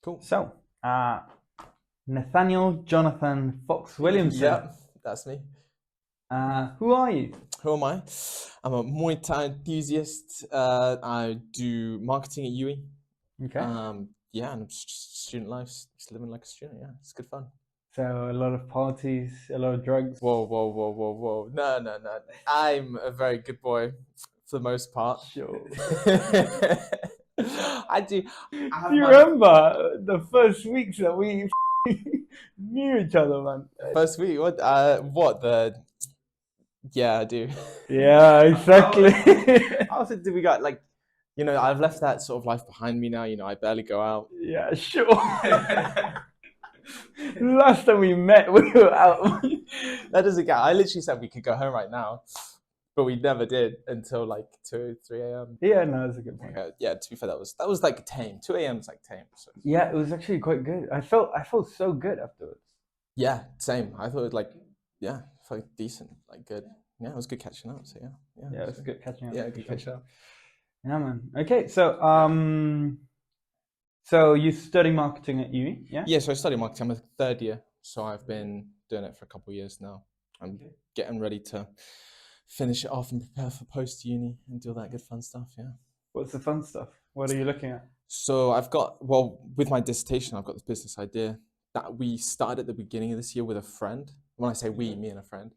Cool. So, Nathaniel Jonathan Fox Williamson. Yep, that's me. Who are you? Who am I? I'm a Muay Thai enthusiast. I do marketing at UE. Okay. Yeah, and student life, just living like a student. Yeah, it's good fun. So, a lot of parties, a lot of drugs. Whoa. No. I'm a very good boy for the most part. Sure. I do. Do you remember the first weeks that we knew each other, man? First week? What? Yeah, I do. Yeah, exactly. How often do we got I've left that sort of life behind me now. I barely go out. Yeah, sure. Last time we met, we were out. That doesn't count. I literally said we could go home right now, but we never did until like 2, 3 a.m. Yeah, no, that's a good point. Yeah, to be fair, that was like tame. 2 a.m. is like tame. So. Yeah, it was actually quite good. I felt so good afterwards. Yeah, same. I thought it felt decent, like good. Yeah, it was good catching up. So yeah, it was good catching up. Yeah, good catching up. Yeah, man. Okay, so you study marketing at UE, yeah? Yeah, so I study marketing. I'm a third year, so I've been doing it for a couple of years now. I'm getting ready to finish it off and prepare for post-uni and do all that good fun stuff, yeah. What's the fun stuff? What are you looking at? So with my dissertation, I've got this business idea that we started at the beginning of this year with a friend. When I say we, me and a friend.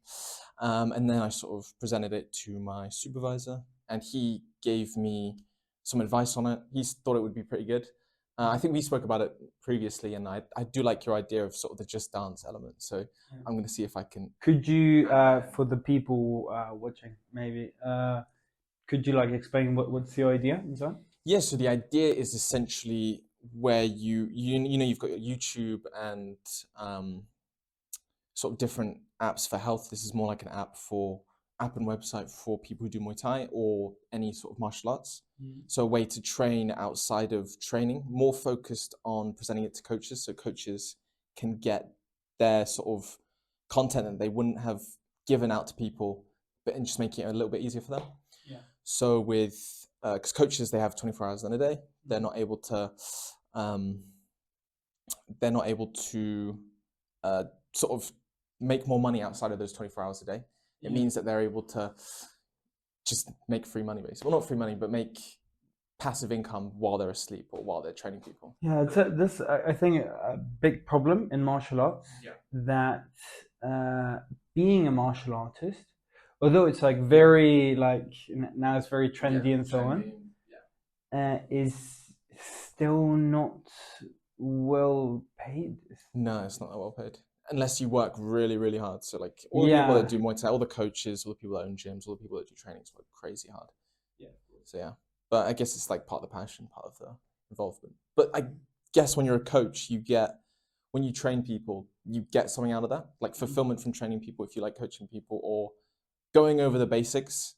And then I sort of presented it to my supervisor, and he gave me some advice on it. He thought it would be pretty good. I think we spoke about it previously, and I do like your idea of sort of the just dance element. So I'm going to see if I can. Could you, for the people watching, maybe, could you explain what's your idea and so on? Yeah, so the idea is essentially where you've got your YouTube and sort of different apps for health. This is more like an app and website for people who do Muay Thai or any sort of martial arts. So a way to train outside of training, more focused on presenting it to coaches, so coaches can get their sort of content that they wouldn't have given out to people, but and just making it a little bit easier for them. Yeah. So with because coaches, they have 24 hours in a day, they're not able to sort of make more money outside of those 24 hours a day. It means that they're able to just make free money, basically. Well, not free money, but make passive income while they're asleep or while they're training people. Yeah, this I think a big problem in martial arts, that being a martial artist, although it's very now it's very trendy and so on, is still not well paid. No, it's not that well paid. Unless you work really, really hard. So all the people that do Muay Thai, all the coaches, all the people that own gyms, all the people that do trainings work crazy hard. Yeah. So yeah. But I guess it's part of the passion, part of the involvement. But I guess when you're a coach, when you train people, you get something out of that. Like fulfillment from training people, if you like coaching people or going over the basics.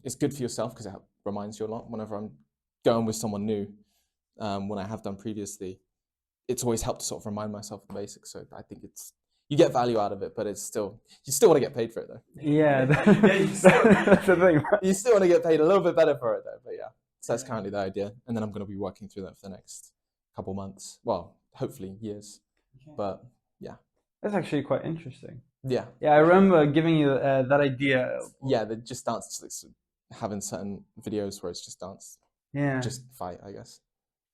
It's good for yourself because it reminds you a lot. Whenever I'm going with someone new, when I have done previously, it's always helped to sort of remind myself of the basics. So I think you get value out of it, but you still want to get paid for it though. Yeah, that's the thing. You still want to get paid a little bit better for it though, but yeah. So that's currently the idea. And then I'm going to be working through that for the next couple months. Well, hopefully years, but yeah. That's actually quite interesting. Yeah. Yeah, I remember giving you that idea. Yeah, the just dance, having certain videos where it's just dance. Yeah. Just fight, I guess.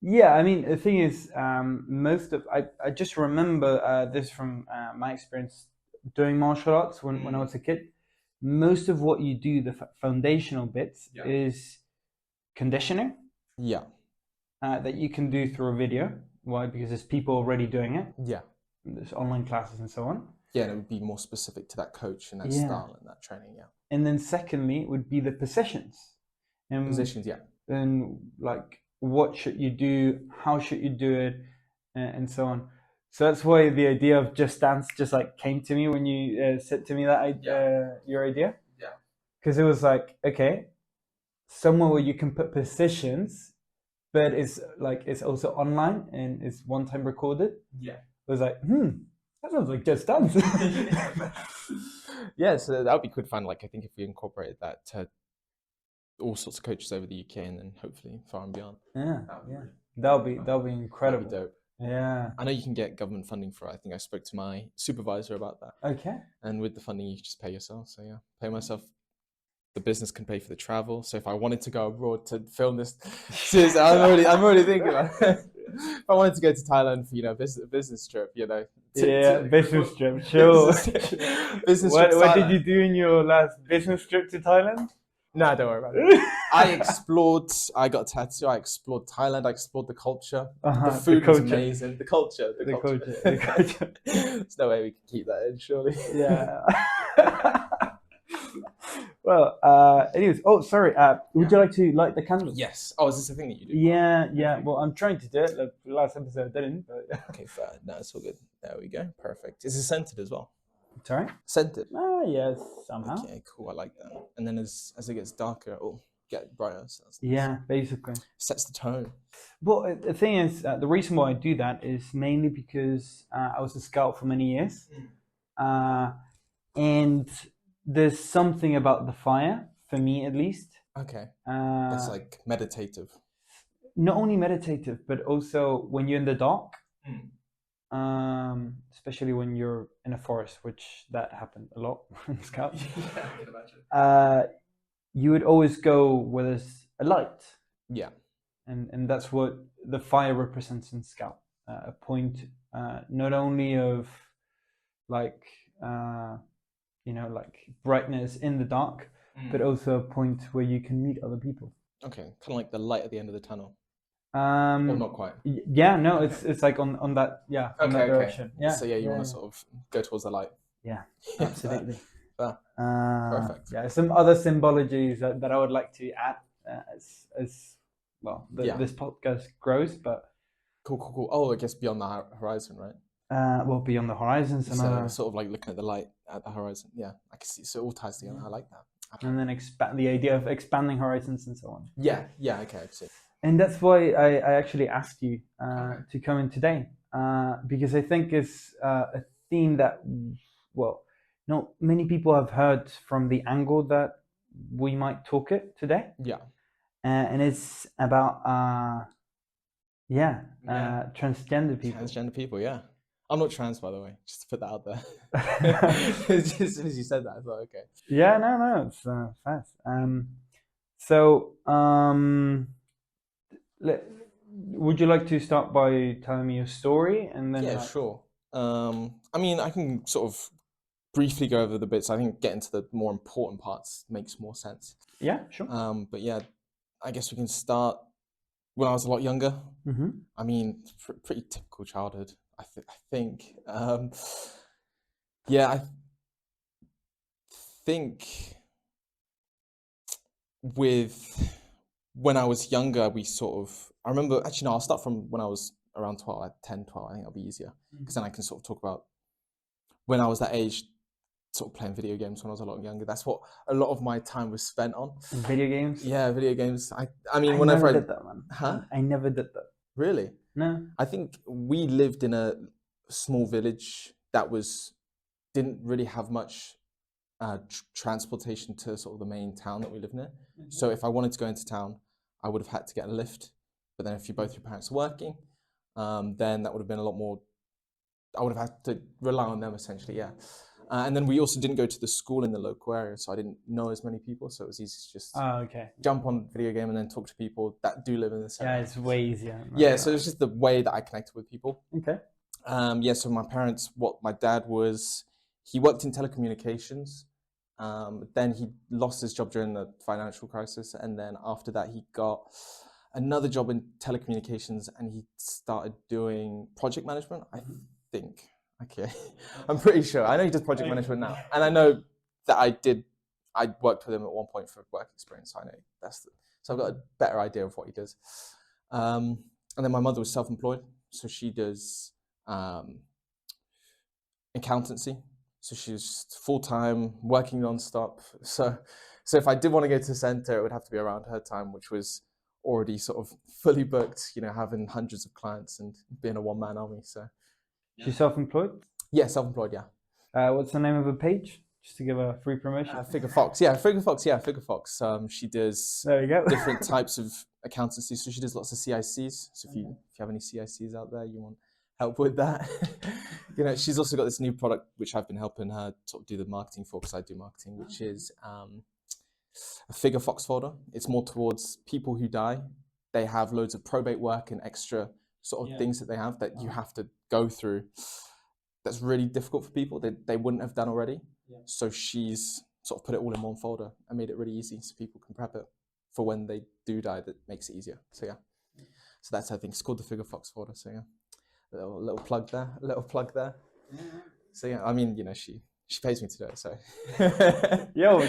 Yeah, I mean, the thing is, I just remember this from my experience doing martial arts when I was a kid. Most of what you do, the foundational bits, is conditioning. Yeah. That you can do through a video. Why? Because there's people already doing it. Yeah. There's online classes and so on. Yeah, and it would be more specific to that coach and that style and that training, yeah. And then secondly, it would be the positions. Positions, yeah. And what should you do, how should you do it, and so on. So that's why the idea of Just Dance just came to me when you said to me that your idea. Yeah. Because it was okay, somewhere where you can put positions, but it's also online and it's one time recorded. Yeah. It was that sounds like Just Dance. Yeah, so that would be good fun. I think if we incorporated that to all sorts of coaches over the UK and then hopefully far and beyond. Yeah, That'll be incredible. That'd be dope. Yeah. I know you can get government funding for it. I think I spoke to my supervisor about that. Okay. And with the funding, you just pay yourself. So yeah, pay myself. The business can pay for the travel. So if I wanted to go abroad to film this, seriously, I'm already thinking about it. If I wanted to go to Thailand for business trip, business trip, sure. Business what trip. What did you do in your last business trip to Thailand? Nah, don't worry about it. I explored. I got a tattoo. I explored Thailand. I explored the culture. The food was amazing. The culture. There's no way we can keep that in, surely. Yeah. Well, anyways. Oh, sorry. Would you like to light the candle? Yes. Oh, is this a thing that you do? Yeah. Well, I'm trying to do it. Like, last episode I didn't. But... Okay, fair. No, it's all good. There we go. Perfect. Is it scented as well? Sorry? Scented. Yes, somehow. Okay, cool. I like that. And then as it gets darker, it will get brighter. So that's nice. Yeah, basically. Sets the tone. Well, the thing is, the reason why I do that is mainly because I was a scout for many years. And there's something about the fire, for me at least. Okay. It's like meditative. Not only meditative, but also when you're in the dark. Especially when you're in a forest, which that happened a lot in Scout. Yeah, I can imagine. You would always go where there's a light. Yeah. And that's what the fire represents in Scout. A point not only of like brightness in the dark, but also a point where you can meet other people. Okay, kind of like the light at the end of the tunnel. Or not quite. Yeah, no, it's like on that that direction. Okay. Yeah. So you want to sort of go towards the light. Yeah, absolutely. Perfect. Yeah, some other symbologies that I would like to add as well. This podcast grows, but cool. Oh, I guess beyond the horizon, right? Well, beyond the horizons, so sort of like looking at the light at the horizon. Yeah, I can see. So it all ties together. I like that. And then the idea of expanding horizons and so on. Yeah. Okay, I see. And that's why I actually asked you to come in today, because I think it's a theme that, well, not many people have heard from the angle that we might talk it today. Yeah. And it's about, transgender people. Transgender people, yeah. I'm not trans, by the way, just to put that out there. Just as soon as you said that, I thought, okay. Yeah, no, it's fast. Would you like to start by telling me your story and then? Yeah, sure. I mean, I can sort of briefly go over the bits. I think getting to the more important parts makes more sense. Yeah, sure. But yeah, I guess we can start when I was a lot younger. Mm-hmm. I mean, pretty typical childhood. I think. I think with when I was younger, I remember, actually, no, I'll start from when I was around 12, like 10, 12, I think that'll be easier. Because then I can sort of talk about when I was that age, sort of playing video games when I was a lot younger. That's what a lot of my time was spent on. Video games? Yeah, video games. I mean, whenever never did that, man. Huh? I never did that. Really? No. I think we lived in a small village that didn't really have much transportation to sort of the main town that we live near. Mm-hmm. So if I wanted to go into town, I would have had to get a lift. But then if both your parents are working, then that would have been a lot more, I would have had to rely on them essentially, yeah. And then we also didn't go to the school in the local area, so I didn't know as many people, so it was easy to just jump on video game and then talk to people that do live in the same area. Yeah, it's way easier. Right? Yeah, so it's just the way that I connected with people. Okay. So my parents, my dad was, he worked in telecommunications. Then he lost his job during the financial crisis, and then after that he got another job in telecommunications, and he started doing project management, I think. Okay, I'm pretty sure. I know he does project management now, and I know that I worked with him at one point for work experience, so I know so I've got a better idea of what he does. And then my mother was self-employed, so she does accountancy. So she's full-time, working non-stop. So if I did want to go to the center, it would have to be around her time, which was already sort of fully booked, having hundreds of clients and being a one-man army. So she's self-employed? Yeah, self-employed, yeah. What's the name of the page? Just to give a free promotion. Figure Fox. Yeah, Figure Fox. Yeah, Figure Fox. She does There you go. different types of accountancy. So she does lots of CICs. So if you have any CICs out there, you want help with that. She's also got this new product which I've been helping her sort of do the marketing for, because I do marketing, which is a Figure Fox folder. It's more towards people who die. They have loads of probate work and extra sort of things that they have that you have to go through. That's really difficult for people. They wouldn't have done already. So she's sort of put it all in one folder and made it really easy so people can prep it for when they do die. That makes it easier. So yeah. So that's, I think, it's called the Figure Fox folder. So yeah. A little plug there. A little plug there. So yeah, I mean, she pays me to do it, so. Yo,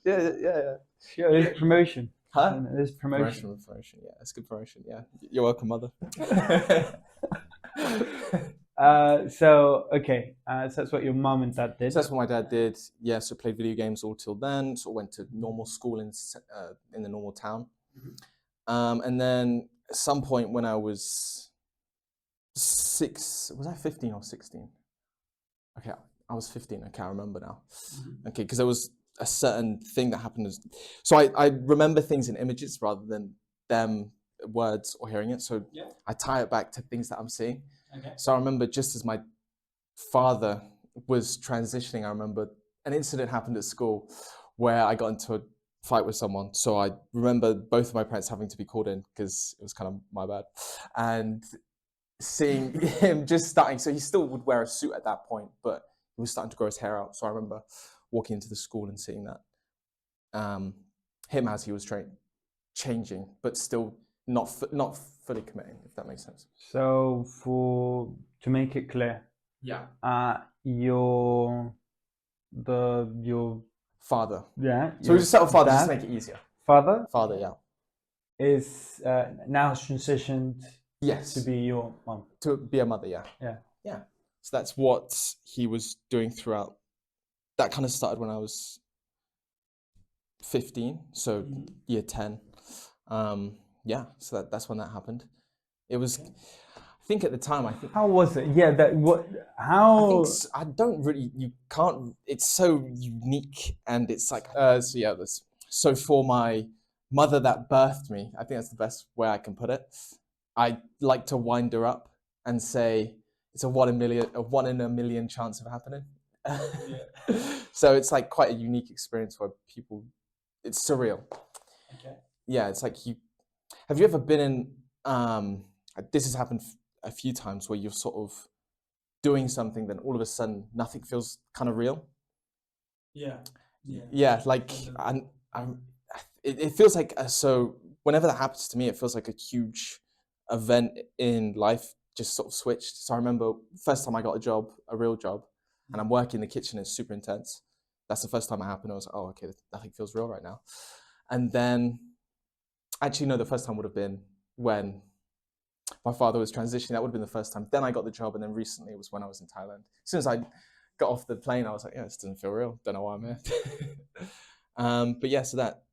yeah. Sure, it's promotion. Huh? It's promotion. Promotion. Yeah, it's good promotion. Yeah, you're welcome, mother. So that's what your mum and dad did. So that's what my dad did. Yeah, so played video games all till then. So went to normal school in the normal town, and then at some point when I was 6, was I 15 or 16? Okay, I was 15. I can't remember now. Okay, because there was a certain thing that happened. So I remember things in images rather than them words or hearing it. So I tie it back to things that I'm seeing. Okay. So I remember just as my father was transitioning, I remember an incident happened at school where I got into a fight with someone. So I remember both of my parents having to be called in because it was kind of my bad. And seeing him just starting, so he still would wear a suit at that point, but he was starting to grow his hair out. So I remember walking into the school and seeing that. Him as he was changing, but still not fully committing, if that makes sense. So to make it clear, your father. Yeah. So we just settle father just to make it easier. Father, yeah. Is now transitioned. Yes. To be your mom. To be a mother, yeah. Yeah. So that's what he was doing throughout. That kind of started when I was 15, so year 10. Yeah, so that's when that happened. It was, I think at the time, How was it? Yeah, how? I don't really, you can't, it's so unique and it's like, so for my mother that birthed me, I think that's the best way I can put it. I like to wind her up and say it's a 1 in a million chance of happening. So it's like quite a unique experience where it's surreal. Okay. Yeah, it's like have you ever been in, this has happened a few times where you're sort of doing something, then all of a sudden nothing feels kind of real. Yeah, like it feels like, so whenever that happens to me, it feels like a huge event in life just sort of switched. So I remember first time I got a real job, and I'm working in the kitchen, it's super intense. That's the first time it happened. I was like, oh, okay, nothing feels real right now. And then, actually, no, the first time would have been when my father was transitioning. That would have been the first time. Then I got the job, and then recently it was when I was in Thailand. As soon as I got off the plane, I was like, yeah, this doesn't feel real. Don't know why I'm here. But yeah, so that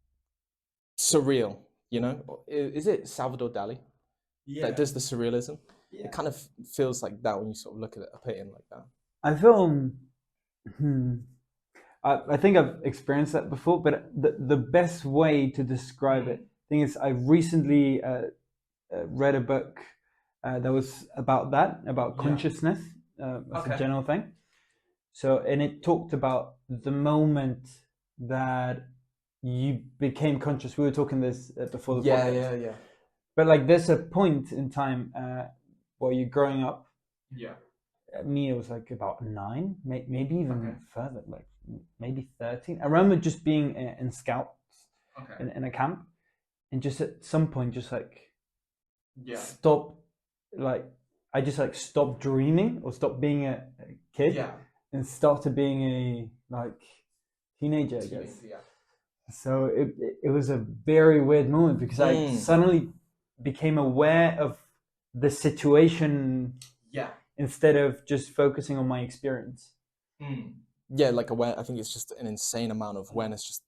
surreal, is it Salvador Dali? Yeah. That does the surrealism. Yeah. It kind of feels like that when you sort of look at a painting like that. I feel, I think I've experienced that before, but the best way to describe it, I think is I recently read a book that was about consciousness, as a general thing. So, and it talked about the moment that you became conscious. We were talking this before the podcast. Yeah. But like, there's a point in time while you're growing up. Yeah. Me, it was like about 9, maybe even further, like maybe 13. I remember just being in scouts in a camp, and just at some point, just like stop, like I just like stopped dreaming or stopped being a kid, and started being a like teenager, I guess. Yeah. So it was a very weird moment because I suddenly became aware of the situation. Yeah. Instead of just focusing on my experience. Yeah, like I think it's just an insane amount of awareness just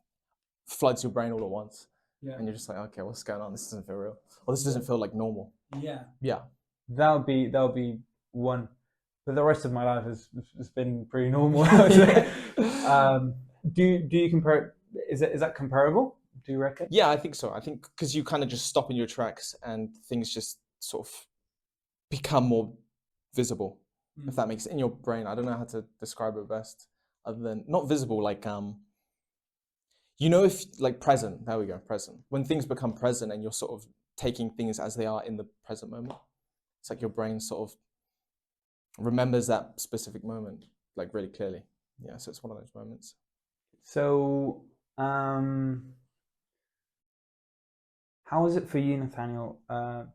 floods your brain all at once. Yeah. And you're just like, okay, what's going on? This doesn't feel real. Or this doesn't feel like normal. Yeah. That would be one. but the rest of my life has been pretty normal. Do you compare? Is that comparable? Do you reckon? Yeah, I think so. I think because you kind of just stop in your tracks and things just sort of become more visible, if that makes sense, in your brain. I don't know how to describe it best, other than not visible, like if like present. There we go, present. When things become present and you're sort of taking things as they are in the present moment, it's like your brain sort of remembers that specific moment like really clearly. Yeah, so it's one of those moments. So, how is it for you, Nathaniel? How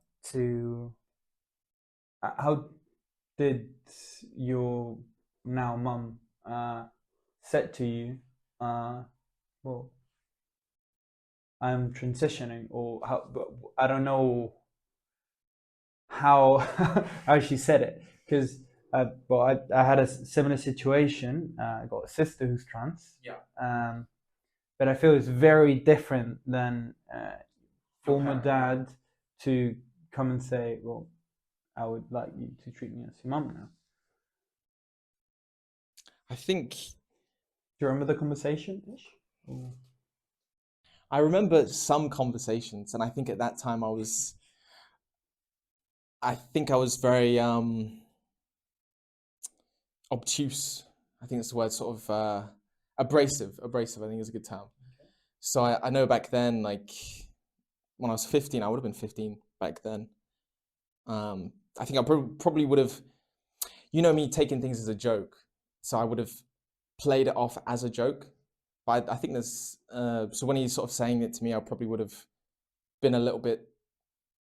did your now mum said to you, well, I'm transitioning, or how? I don't know how how she said it, because I had a similar situation. I got a sister who's trans. Yeah. But I feel it's very different than former dad to come and say, well, I would like you to treat me as your mum now. I think. Do you remember the conversation-ish? I remember some conversations, and I think at that time I think I was very obtuse. I think that's the word, sort of abrasive. Abrasive, I think is a good term. Okay. So I know back then, like when I was 15, I would have been 15 back then. I think I probably would have, me taking things as a joke. So I would have played it off as a joke. But I think there's, so when he's sort of saying it to me, I probably would have been a little bit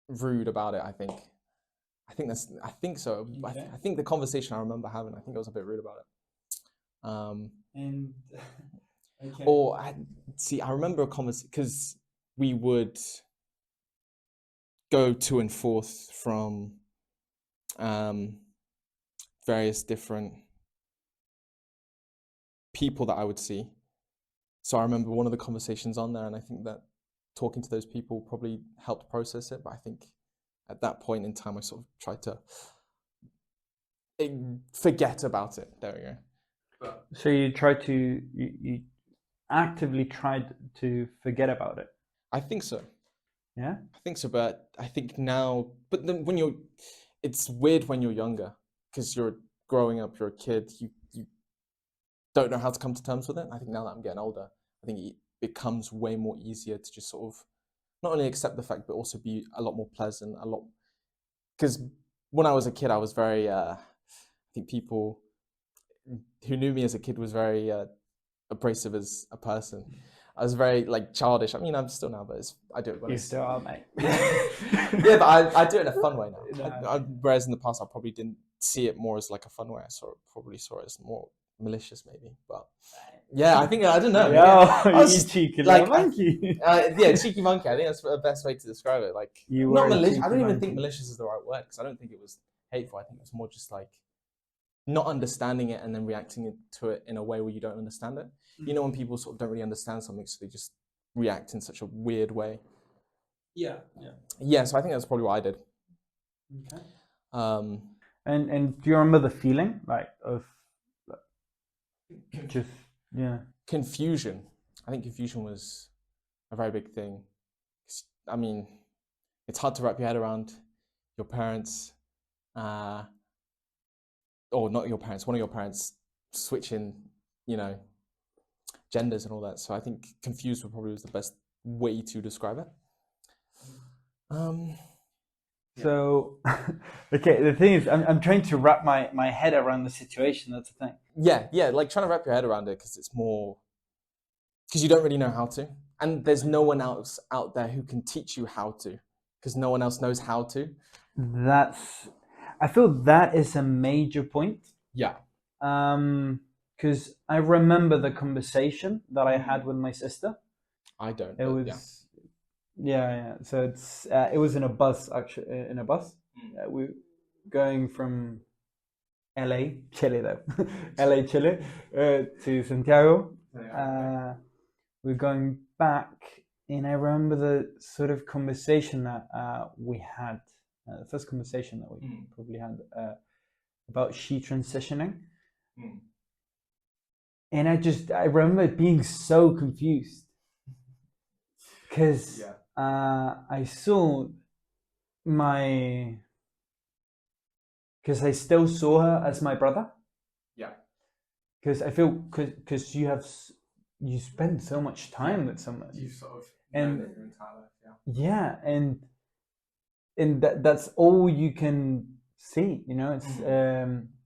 rude about it, I think. I think so. Okay. I think the conversation I remember having, I think I was a bit rude about it. Okay. Or I remember a conversation because we would go to and forth from various different people that I would see. So I remember one of the conversations on there, and I think that talking to those people probably helped process it. But I think at that point in time, I sort of tried to forget about it. There we go. So you actively tried to forget about it? I think so. Yeah? I think so, but I think now, but then it's weird when you're younger, because you're growing up, you're a kid, you don't know how to come to terms with it. I think now that I'm getting older, I think it becomes way more easier to just sort of not only accept the fact, but also be a lot more pleasant, because when I was a kid, I was very, I think people who knew me as a kid was very abrasive as a person. I was very like childish. I mean, I'm still now, but I do it when you still are, mate. Yeah, but I do it in a fun way now. Whereas in the past, I probably didn't see it more as like a fun way. I probably saw it as more malicious, maybe. But yeah, I don't know. Yo, you cheeky little monkey. Yeah, cheeky monkey. I think that's the best way to describe it. Like, not malicious. I don't even think malicious is the right word, because I don't think it was hateful. I think it was more just like not understanding it and then reacting to it in a way where you don't understand it. You know, when people sort of don't really understand something, so they just react in such a weird way. Yeah. So I think that's probably what I did. Okay. And do you remember the feeling of just confusion? I think confusion was a very big thing. I mean, it's hard to wrap your head around your parents, or not your parents, one of your parents switching, genders and all that. So I think confused probably was the best way to describe it. So, okay, the thing is, I'm trying to wrap my head around the situation. That's the thing. Yeah, like trying to wrap your head around it, because it's more, because you don't really know how to, and there's no one else out there who can teach you how to, because no one else knows how to. I feel that is a major point. Yeah. Because I remember the conversation that I had with my sister. I don't. It was. Yeah. So it was in a bus, actually. In a bus, we going from LA, Chile though, LA, Chile, to Santiago. We're going back, and I remember the sort of conversation that we had, the first conversation that we probably had about she transitioning. And I remember being so confused because I saw because I still saw her as my brother. Yeah. Because I feel because you spend so much time with someone. You sort of know them your entire life. Yeah, and that's all you can see. You know, it's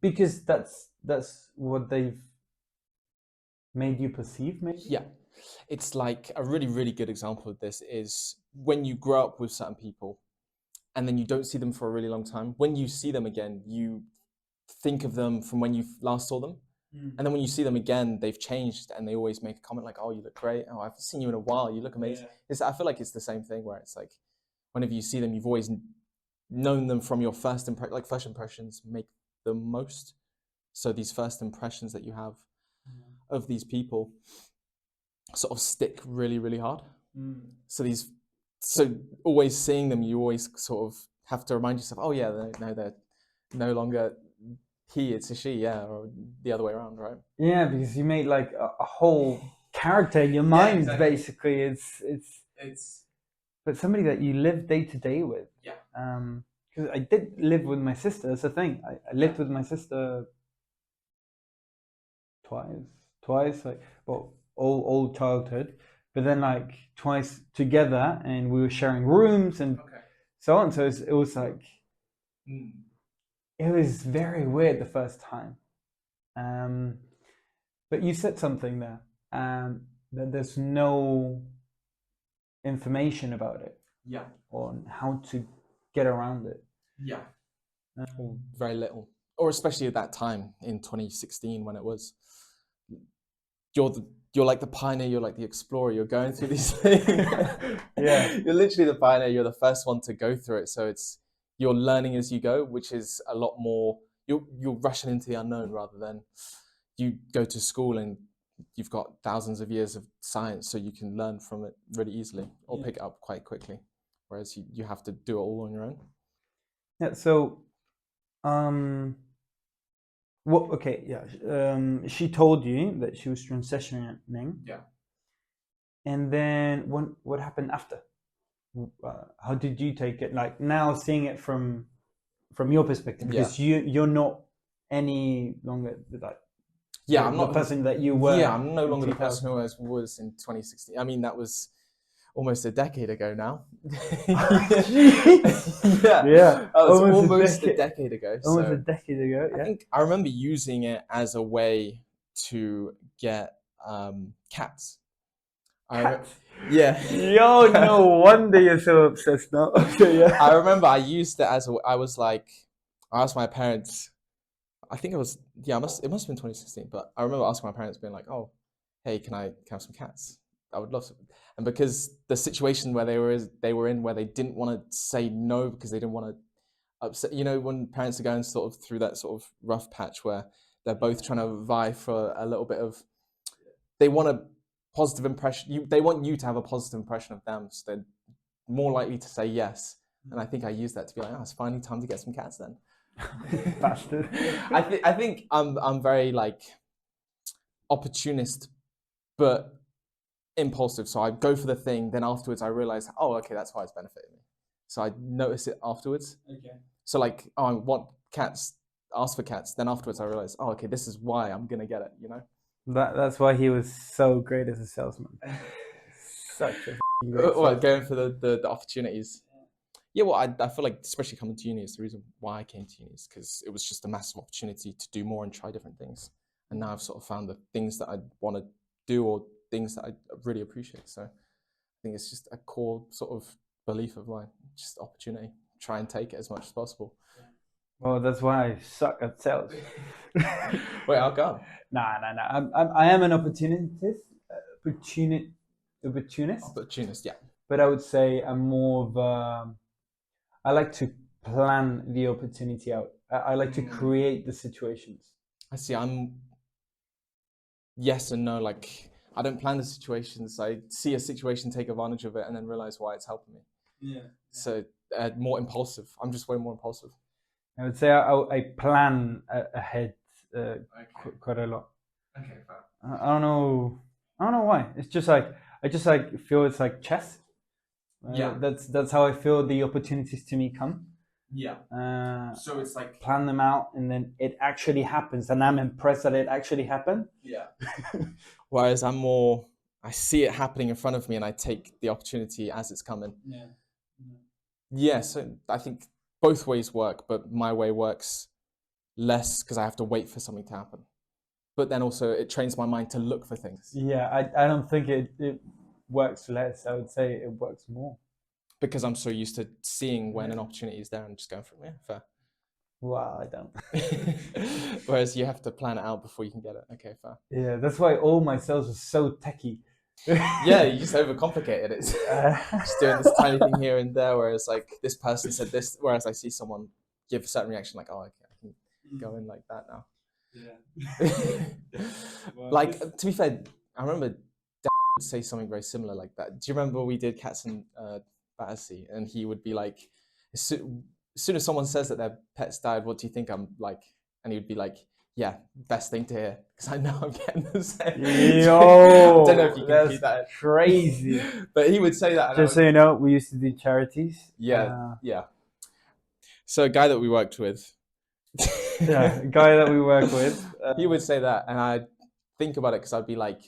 because that's what they've made you perceive, maybe. Yeah, it's like a really, really good example of this is when you grow up with certain people and then you don't see them for a really long time. When you see them again, you think of them from when you last saw them. And then when you see them again, they've changed and they always make a comment like, oh, you look great. Oh, I've seen you in a while. You look amazing. I feel like it's the same thing where it's like, whenever you see them, you've always known them from your first impression, like first impressions make the most. So these first impressions that you have of these people sort of stick really, really hard. So always seeing them, you always sort of have to remind yourself, oh yeah, they're no longer he, it's a she, or the other way around, right? Yeah, because you made like a whole character in your mind, exactly. Basically. It's but somebody that you live day to day with. Yeah. Because I did live with my sister. That's the thing. I lived with my sister twice, like all childhood, but then like twice together, and we were sharing rooms and so on. So it was like it was very weird the first time. But you said something there, that there's no information about it. Yeah. On how to get around it. Yeah. Very little. Or especially at that time in 2016 when it was, you're like the pioneer, you're like the explorer, you're going through these things. Yeah. You're literally the pioneer, you're the first one to go through it. So you're learning as you go, which is a lot more, you're rushing into the unknown rather than you go to school and you've got thousands of years of science, so you can learn from it really easily or pick it up quite quickly. Whereas you have to do it all on your own. Yeah. So, she told you that she was transitioning. Yeah. And then what happened after? How did you take it? Like now, seeing it from your perspective, because you're not any longer like. Yeah, I'm not the person that you were. Yeah, I'm no longer the person who I was in 2016. I mean, that was almost a decade ago now. Yeah. That was almost a decade ago. Almost a decade ago. Yeah. I think I remember using it as a way to get cats. Cats? Yeah. Yo, no wonder you're so obsessed now. Okay, yeah. I remember I used it as I asked my parents. I think it was it must have been 2016, but I remember asking my parents, being like, "Oh, hey, can I have some cats? I would love to." And because the situation where they were in, where they didn't want to say no because they didn't want to upset. You know, when parents are going sort of through that sort of rough patch where they're both trying to vie for a little bit of, they want a positive impression. They want you to have a positive impression of them, so they're more likely to say yes. And I think I used that to be like, "Oh, it's finally time to get some cats then." Bastard. I think I'm very like opportunist, but impulsive. So I go for the thing, then afterwards I realize, oh, okay, that's why it's benefited me. So I notice it afterwards. Okay. So like, oh, I want cats, ask for cats. Then afterwards I realize, oh, okay, this is why I'm gonna get it. You know. That's why he was so great as a salesman. Such a great salesman. Going for the opportunities. Yeah, well, I feel like, especially coming to uni, is the reason why I came to uni, is because it was just a massive opportunity to do more and try different things. And now I've sort of found the things that I want to do or things that I really appreciate. So I think it's just a core sort of belief of mine, just opportunity. Try and take it as much as possible. Well, that's why I suck at sales. Wait, how come? Nah. I am an opportunist, yeah. But I would say I'm more of I like to plan the opportunity out. I like to create the situations. I see. I'm yes and no. Like, I don't plan the situations. I see a situation, take advantage of it, and then realize why it's helping me. Yeah. So more impulsive. I'm just way more impulsive. I would say I plan ahead quite a lot. Okay, fair. I don't know. I don't know why. It's just like I just like feel it's like chess. Yeah. That's how I feel the opportunities to me come. Yeah. So it's like plan them out, and then it actually happens, and I'm impressed that it actually happened. Yeah. Whereas I see it happening in front of me, and I take the opportunity as it's coming. Yeah. Yeah. So I think both ways work, but my way works less because I have to wait for something to happen. But then also it trains my mind to look for things. Yeah, I don't think it works less. I would say it works more. Because I'm so used to seeing when an opportunity is there and just going for it. Yeah, fair. Wow, I don't. Whereas you have to plan it out before you can get it. Okay, fair. Yeah, that's why all my sales are so techy. Yeah, you just overcomplicate it. It's just doing this tiny thing here and there, whereas like this person said this, whereas I see someone give a certain reaction, like, oh, okay, I can go in like that now. Yeah. Well, like, to be fair, I remember Dad would say something very similar like that. Do you remember we did Cats and Fantasy, and he would be like, as soon as someone says that their pet's died, what do you think I'm like? And he would be like, yeah, best thing to hear, because I know I'm getting the same. Yo, I don't know if you can repeat that. Crazy. But he would say that. Just so you know, we used to do charities. Yeah, yeah. So a guy that we worked with. Yeah, a guy that we work with. He would say that, and I'd think about it because I'd be like,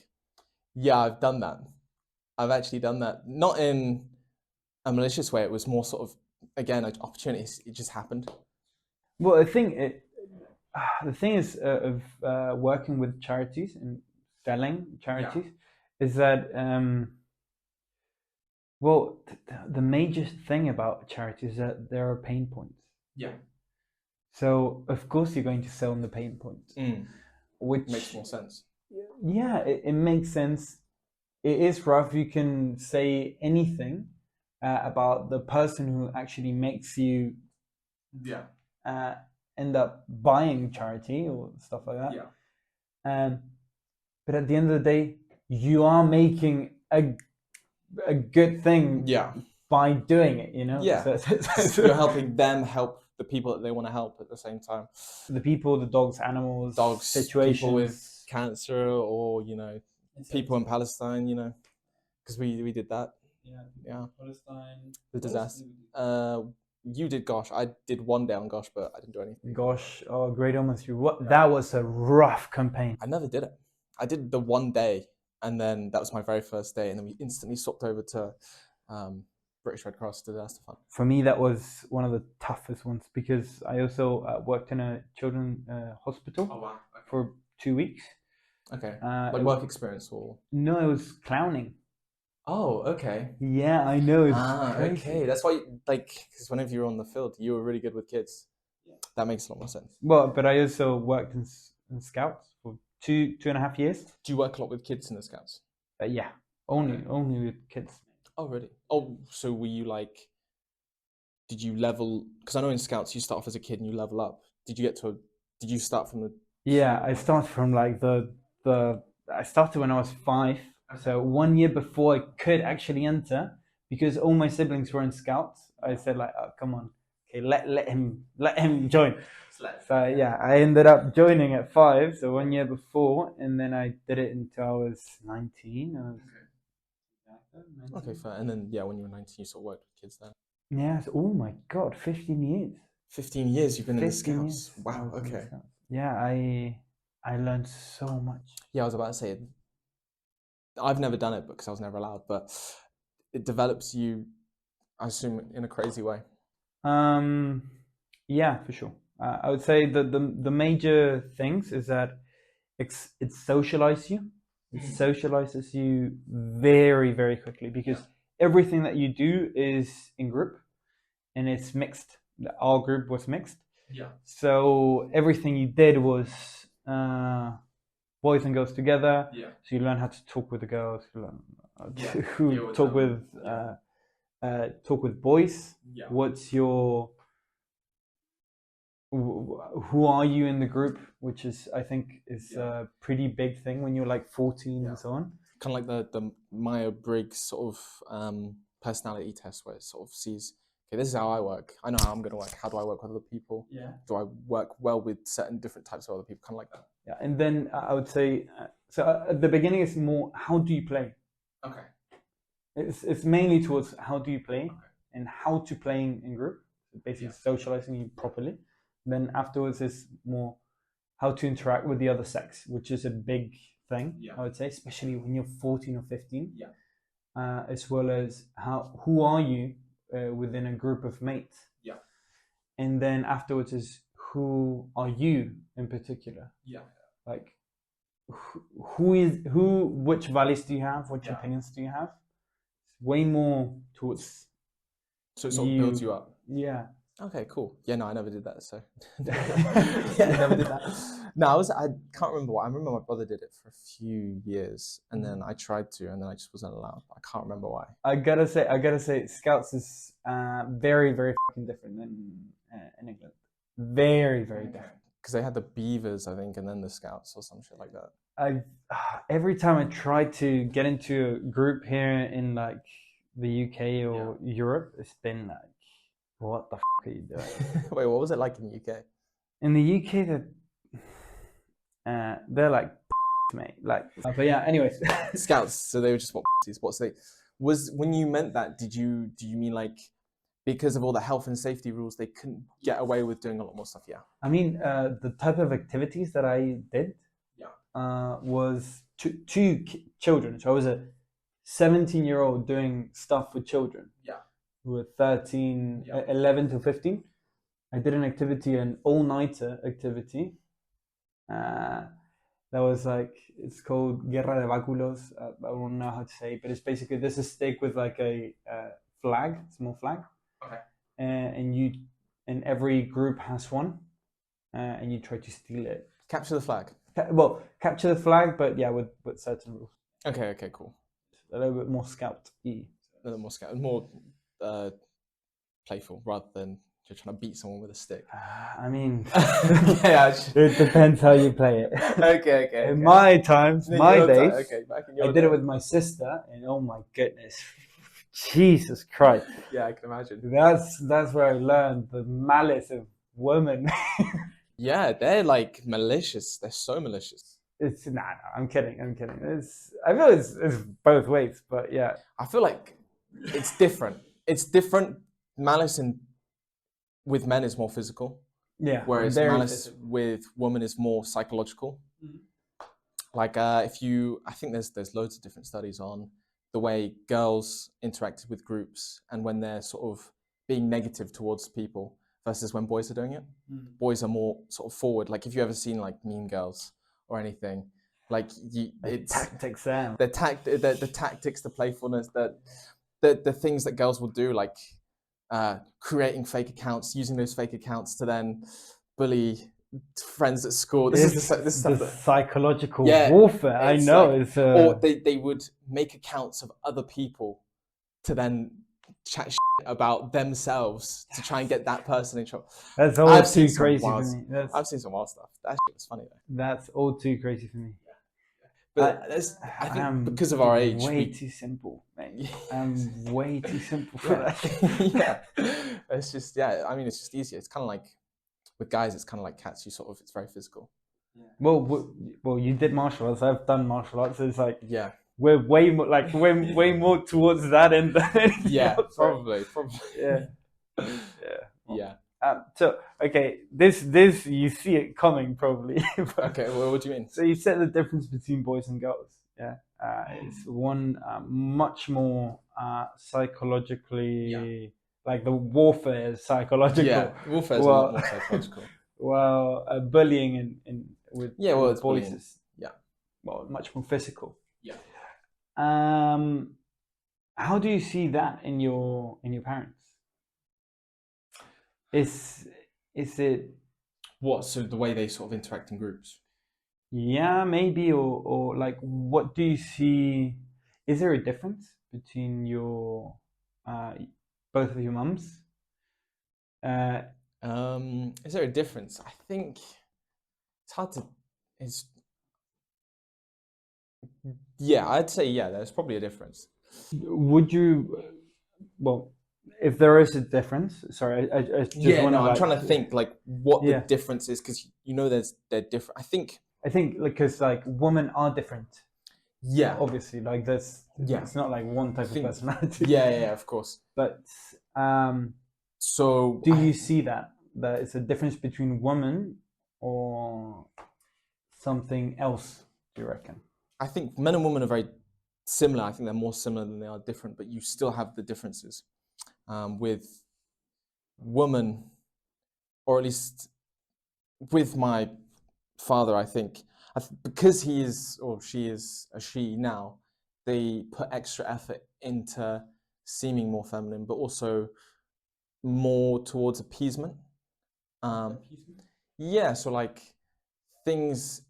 yeah, I've done that. I've actually done that. Not in a malicious way. It was more sort of, again, opportunities. It just happened. Well, I think the thing is of working with charities and selling charities is that well, the major thing about charities is that there are pain points. Yeah. So of course you're going to sell on the pain points, which makes more sense. Yeah, it makes sense. It is rough. You can say anything about the person who actually makes you end up buying charity or stuff like that. Yeah. But at the end of the day, you are making a good thing. Yeah. By doing it, you know. Yeah. So you're helping them help the people that they want to help at the same time. The people, the dogs, animals, situations, people with cancer, or people in Palestine, because we did that. Yeah. Palestine. The disaster. You did Gosh. I did one day on Gosh, but I didn't do anything. Gosh, great almost through. That was a rough campaign. I never did it. I did the one day, and then that was my very first day, and then we instantly swapped over to British Red Cross Disaster Fund. For me, that was one of the toughest ones because I also worked in a children's hospital. Oh, wow. Okay. For 2 weeks. Okay. Like work experience or? No, it was clowning. Oh, okay. Yeah, I know. It's okay. That's why, because whenever you were on the field, you were really good with kids. Yeah. That makes a lot more sense. Well, but I also worked in Scouts for 2.5 years. Do you work a lot with kids in the Scouts? Yeah, only with kids. Oh, really? Oh, so were you did you level? Because I know in Scouts you start off as a kid and you level up. Did you start from the? Yeah, I started from I started when I was 5. So 1 year before I could actually enter, because all my siblings were in Scouts. I said oh, come on, okay, let him join. So yeah, I ended up joining at 5, so 1 year before, and then I did it until I was 19. Okay, fair. And then when you were 19, you sort of worked with kids then. Yeah. So, oh my God, 15 years. 15 years you've been in the Scouts. Wow. Okay. Yeah, I learned so much. Yeah, I was about to say, I've never done it because I was never allowed, but it develops you, I assume, in a crazy way. Yeah, for sure. I would say the major things is that it socializes you. It socializes you very, very quickly because everything that you do is in group and it's mixed. Our group was mixed. Yeah. So everything you did was boys and girls together. Yeah. So you learn how to talk with the girls, you learn to talk with boys. Yeah. Who are you in the group, which is I think is a pretty big thing when you're 14 and so on. Kind of like the Myers-Briggs sort of personality test, where it sort of sees okay, this is how I work. I know how I'm going to work. How do I work with other people? Yeah. Do I work well with certain different types of other people? Kind of like that. Yeah, and then I would say, at the beginning it's more, how do you play? Okay. It's mainly towards how do you play and how to play in group, basically socializing you properly. Then afterwards is more how to interact with the other sex, which is a big thing, I would say, especially when you're 14 or 15. As well as who are you within a group of mates. And then afterwards is who are you in particular. Like which values do you have, which opinions do you have? It's way more towards so it sort of builds you up. Yeah. Okay, cool. Yeah, no, I never did that. So yeah, I never did that. No, I can't remember why. I remember my brother did it for a few years, and then I tried to, and then I just wasn't allowed. I can't remember why. I gotta say, Scouts is very, very fucking different than in England. Very, very different. Because they had the Beavers, I think, and then the Scouts or some shit like that. Every time I try to get into a group here in like the UK or Europe, it's been like, what the f are you doing? Wait, what was it like in the UK? In the UK, they're like, mate, like. But yeah, anyways. Scouts, so they were just what they was when you meant that. Do you mean like because of all the health and safety rules, they couldn't get away with doing a lot more stuff? Yeah. I mean, the type of activities that I did, was two children. So I was a 17-year-old doing stuff with children. Who were 13, 11 to 15. I did an activity, an all-nighter activity. That was like, it's called Guerra de Báculos. I don't know how to say it, but it's basically, there's a stick with like a flag, small flag. Okay. And every group has one, and you try to steal it. Capture the flag. Well, capture the flag, but yeah, with certain rules. Okay, cool. A little bit more scout-y. A little more scout, more playful rather than just trying to beat someone with a stick. I mean, it depends how you play it. Okay. In my times, my days, back in I did it with my sister, and oh my goodness, Jesus Christ! Yeah, I can imagine. That's where I learned the malice of women. Yeah, they're like malicious. They're so malicious. It's I'm kidding. I feel it's both ways, but yeah. I feel like it's different. It's different. Malice with men is more physical. Yeah. Whereas malice with women is more psychological. Mm-hmm. Like I think there's loads of different studies on the way girls interacted with groups and when they're sort of being negative towards people versus when boys are doing it. Mm. Boys are more sort of forward. Like if you ever seen like Mean Girls or anything, like it's tactics, Sam. The tactics, the playfulness, the things that girls will do, like creating fake accounts, using those fake accounts to then bully friends at school. This is the psychological warfare. I know. Like, or they would make accounts of other people to then chat shit about themselves to try and get that person in trouble. That's all too crazy for me. I've seen some wild stuff. That shit was funny though. That's all too crazy for me. But I think because of our age, way too simple, mate. I'm way too simple for that. It's just I mean, it's just easier. It's kind of like with guys, it's kind of like cats. It's very physical. Yeah. Well, you did martial arts. I've done martial arts. So it's like we're way more way more towards that end than anything else, probably. Yeah. So okay, this you see it coming probably. Okay, well, what do you mean? So you said the difference between boys and girls. Yeah, it's one much more psychologically, like the warfare is psychological. Yeah, warfare is a lot more psychological. Well, bullying with it's boys bullying. is much more physical. Yeah. How do you see that in your parents? Is it what? So the way they sort of interact in groups? Yeah, maybe, or like, what do you see? Is there a difference between your both of your mums? Is there a difference? I think it's hard to. I'd say there's probably a difference. Would you? Well, if there is a difference. Sorry, I just want to I'm trying to think like what the difference is, because they're different. I think because like women are different. Yeah, obviously, like there's it's not like one type of personality. Yeah, of course. But so do you see that it's a difference between women or something else? Do you reckon? I think men and women are very similar. I think they're more similar than they are different, but you still have the differences. With women, or at least with my father, I think, because he is or she is a she now, they put extra effort into seeming more feminine, but also more towards appeasement. Yeah, so like things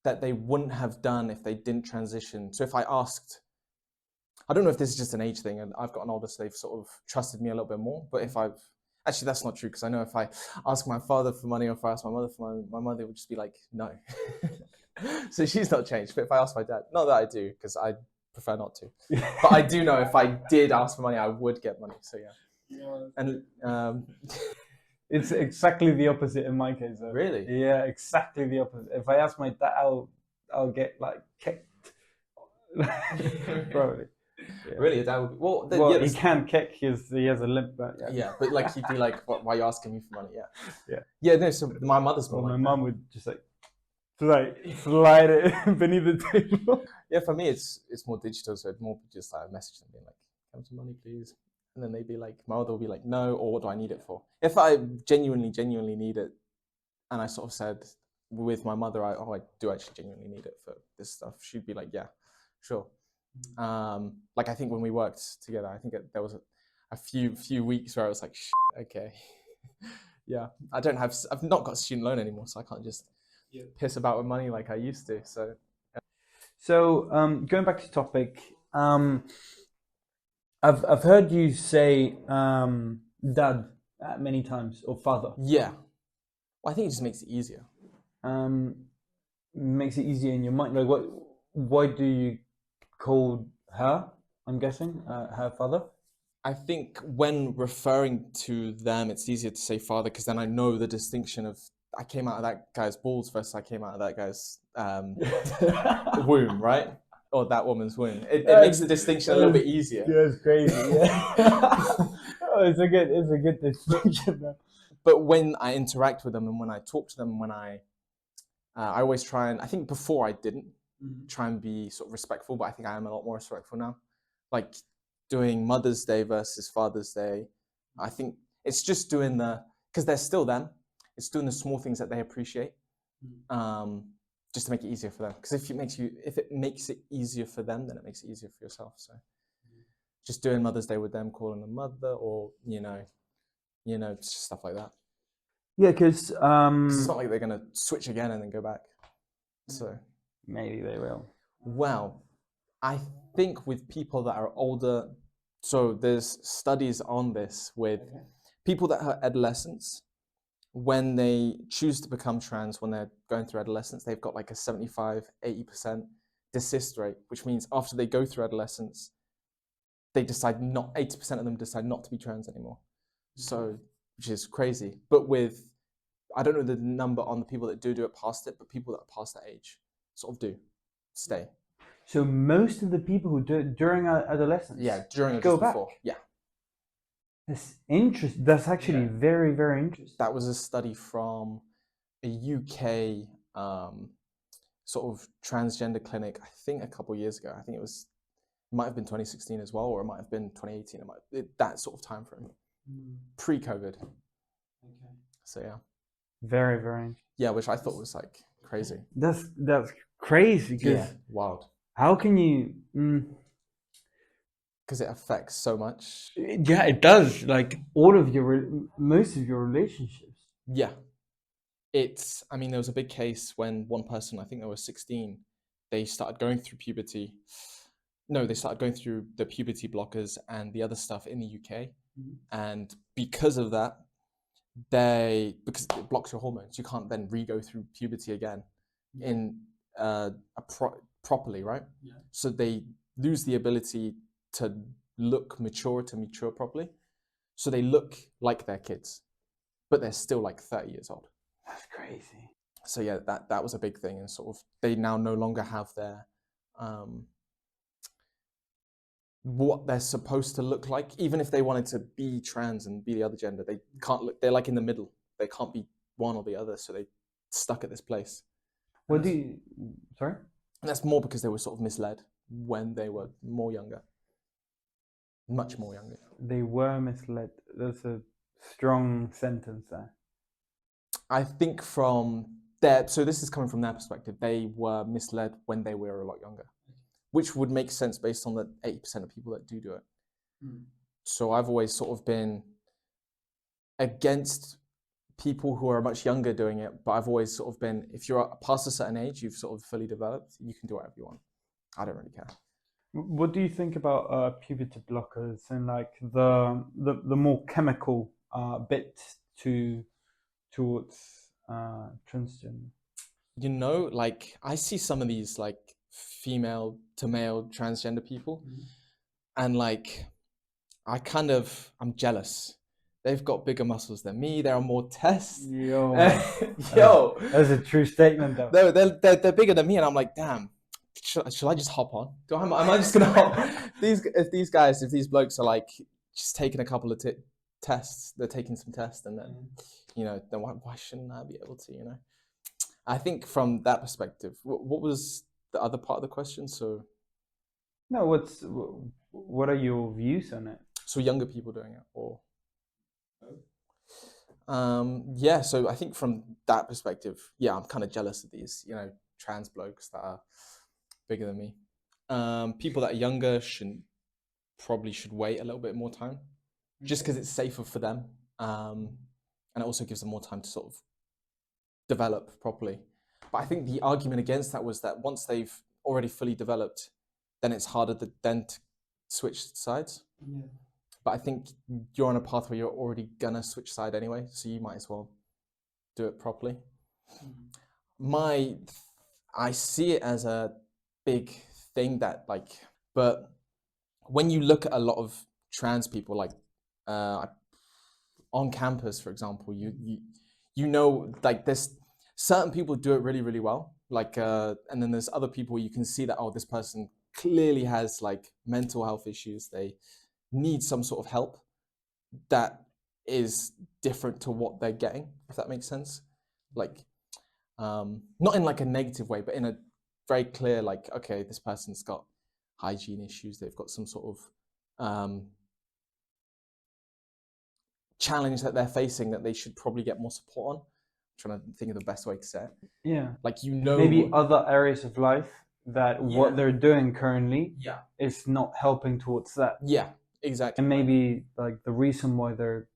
that they wouldn't have done if they didn't transition. So if I asked, I don't know if this is just an age thing, and I've got an older, so they've sort of trusted me a little bit more. But if I've actually, that's not true, because I know if I ask my father for money or if I ask my mother for money, my mother would just be like, no. So she's not changed. But if I ask my dad, not that I do, because I prefer not to. But I do know if I did ask for money, I would get money. So yeah. And it's exactly the opposite in my case, though. Really? Yeah, exactly the opposite. If I ask my dad, I'll get like kicked. Probably. Yeah. Really, dad would be, well, he can't kick. He has a limp. But but like he'd be like, why are you asking me for money? Yeah. No, so my mother's more. My mum would just like slide it beneath the table. Yeah, for me it's more digital, so it's more just like a message and being like, "Come some money, please." And then they'd be like, my mother will be like, no, or what do I need it for? If I genuinely need it, and I sort of said with my mother, I do actually genuinely need it for this stuff, she'd be like, yeah, sure. Like I think when we worked together, I think there was a few weeks where I was like, okay, yeah, I've not got a student loan anymore, so I can't just piss about with money like I used to. So going back to topic, I've heard you say dad many times, or father. Yeah. Well, I think it just makes it easier. Makes it easier in your mind. Like, why do you call her? I'm guessing her father. I think when referring to them, it's easier to say father, because then I know the distinction of I came out of that guy's balls versus I came out of that guy's womb, right? Or that woman's womb. It makes the distinction a little bit easier. Yeah, it's crazy. Yeah. It's a good distinction, man. But when I interact with them and when I talk to them, when I always try, and I think before I didn't try and be sort of respectful, but I think I am a lot more respectful now. Like doing Mother's Day versus Father's Day, I think it's just doing because they're still them, it's doing the small things that they appreciate, just to make it easier for them. Because if it makes it easier for them, then it makes it easier for yourself. So just doing Mother's Day with them, calling them mother, or just stuff like that. Yeah, because it's not like they're gonna switch again and then go back. So maybe they will. Well, I think with people that are older, so there's studies on this with people that are adolescents. When they choose to become trans, when they're going through adolescence, they've got like a 75-80% desist rate, which means after they go through adolescence, they decide 80% of them decide not to be trans anymore. So, which is crazy. But I don't know the number on the people that do it past it, but people that are past that age sort of do stay. So most of the people who do it during adolescence, during go back. Before, That's interesting. That's actually very, very interesting. That was a study from a UK sort of transgender clinic, I think a couple of years ago. I think it might have been 2016 as well, or it might have been 2018. That sort of time frame, pre-COVID. Okay. So yeah. Very, very interesting. Yeah, which I thought was like crazy. That's crazy. Wild. How can you? Because it affects so much. Yeah, it does. Like most of your relationships. Yeah. There was a big case when one person, I think they were 16, they started going through puberty. No, they started going through the puberty blockers and the other stuff in the UK. And because of that, because it blocks your hormones, you can't then re-go through puberty again in properly, right? Yeah. So they lose the ability to look mature to mature properly. So they look like their kids, but they're still like 30 years old. That's crazy. So yeah, that was a big thing, and sort of they now no longer have their what they're supposed to look like. Even if they wanted to be trans and be the other gender, they can't look. They're like in the middle. They can't be one or the other, so they stuck at this place. What do you? Sorry. And that's more because they were sort of misled when they were more younger, much more younger. They were misled. That's a strong sentence there. I think from their, so this is coming from their perspective, they were misled when they were a lot younger, which would make sense based on the 80% of people that do it. So I've always sort of been against people who are much younger doing it, but I've always sort of been, if you're past a certain age, you've sort of fully developed, you can do whatever you want. I don't really care. What do you think about puberty blockers and like the more chemical bit towards transgender? You know, like I see some of these like female to male transgender people, and like I'm jealous. They've got bigger muscles than me. There are more tests. Yo, that's a true statement, though. No, they're bigger than me, and I'm like, damn. Should I just hop on? Am I just gonna hop? If these blokes are like just taking a couple of tests, they're taking some tests, and then then why shouldn't I be able to? I think from that perspective, what was the other part of the question? So, no, what are your views on it? So younger people doing it, or yeah. So I think from that perspective, yeah, I'm kind of jealous of these, trans blokes that are bigger than me. People that are younger should wait a little bit more time, just because it's safer for them, and it also gives them more time to sort of develop properly. But I think the argument against that was that once they've already fully developed, then it's harder to switch sides. Yeah. But I think you're on a path where you're already gonna switch side anyway, so you might as well do it properly. I see it as a big thing that but when you look at a lot of trans people, like on campus, for example, there's certain people do it really, really well, and then there's other people you can see that, oh, this person clearly has like mental health issues. They need some sort of help that is different to what they're getting, if that makes sense. Not in like a negative way, but in a very clear, like, okay, this person's got hygiene issues. They've got some sort of challenge that they're facing that they should probably get more support on. I'm trying to think of the best way to say it. Yeah. Maybe other areas of life that what they're doing currently is not helping towards that. Yeah, exactly. And maybe like the reason why they're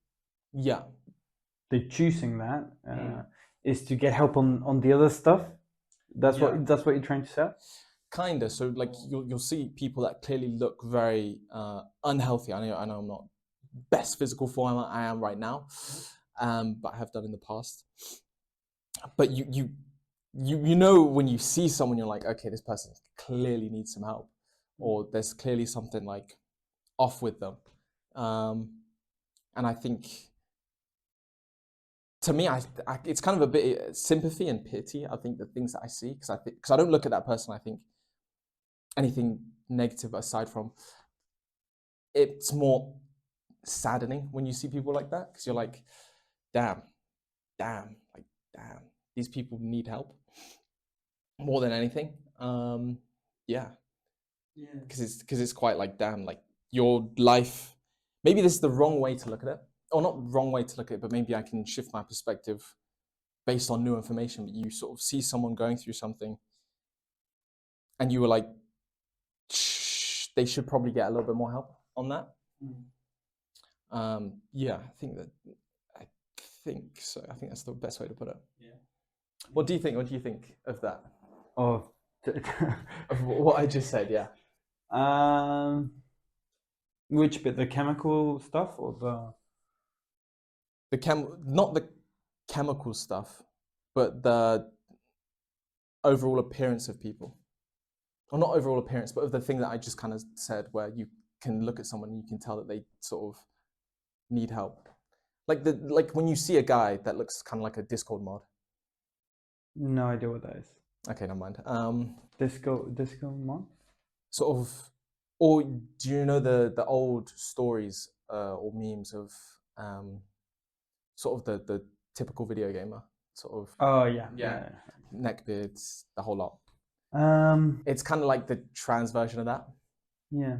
choosing that is to get help on the other stuff. That's what you're trying to say? Kinda. So like you'll see people that clearly look very unhealthy. I know I'm not best physical form I am right now, but I have done in the past. But you know when you see someone, you're like, okay, this person clearly needs some help, or there's clearly something like off with them. And I think, to me, it's kind of a bit sympathy and pity. I think the things that I see, because I don't look at that person, I think anything negative aside from, it's more saddening when you see people like that, because you're like, damn, these people need help more than anything. Because it's quite like, damn, like your life, maybe this is the wrong way to look at it, or not wrong way to look at it, but maybe I can shift my perspective based on new information. But you sort of see someone going through something and you were like, they should probably get a little bit more help on that. I think so. I think that's the best way to put it. Yeah. What do you think? What do you think of that? Of what I just said? Yeah. Which bit? The chemical stuff or not the chemical stuff, but the overall appearance of people. Or not overall appearance, but of the thing that I just kind of said, where you can look at someone and you can tell that they sort of need help. Like when you see a guy that looks kind of like a Discord mod. No idea what that is. Okay, never mind. Disco mod? Sort of, or do you know the old stories or memes of sort of the typical video gamer? Sort of. Oh yeah. Neckbeards, the whole lot. It's kind of like the trans version of that. Yeah.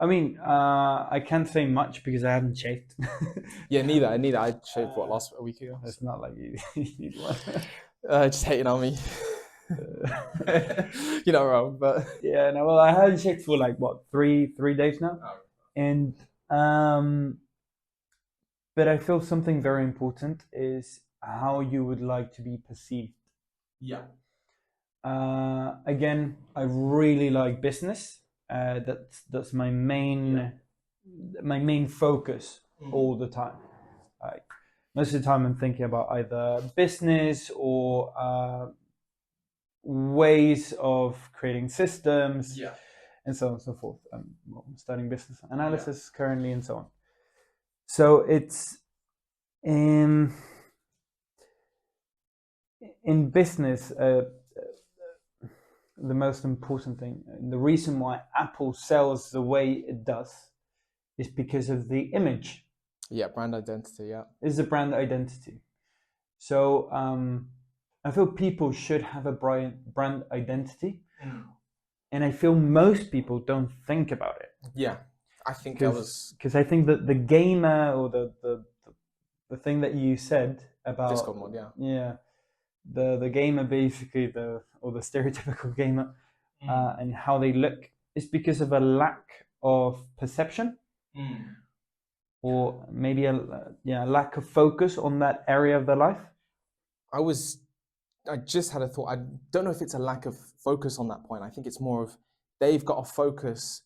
I mean, I can't say much because I haven't shaved. Yeah, neither. I shaved a week ago. It's not like you need one. Just hating on me. You're not wrong, but yeah, no. Well, I haven't shaved for like what 3 days now, and but I feel something very important is how you would like to be perceived. Yeah. Again, I really like business. That's my main focus all the time. Like most of the time, I'm thinking about either business or ways of creating systems, and so on and so forth. I'm studying business analysis currently, and so on. So it's in business. The most important thing, the reason why Apple sells the way it does, is because of the image. Yeah, brand identity. Yeah, is the brand identity. So I feel people should have a brand identity, and I feel most people don't think about it. Yeah, I think because I think that the gamer or the thing that you said about Discord mod, the gamer, basically the stereotypical gamer, and how they look is because of a lack of perception, or maybe a lack of focus on that area of their life. I just had a thought. I don't know if it's a lack of focus on that point. I think it's more of they've got a focus,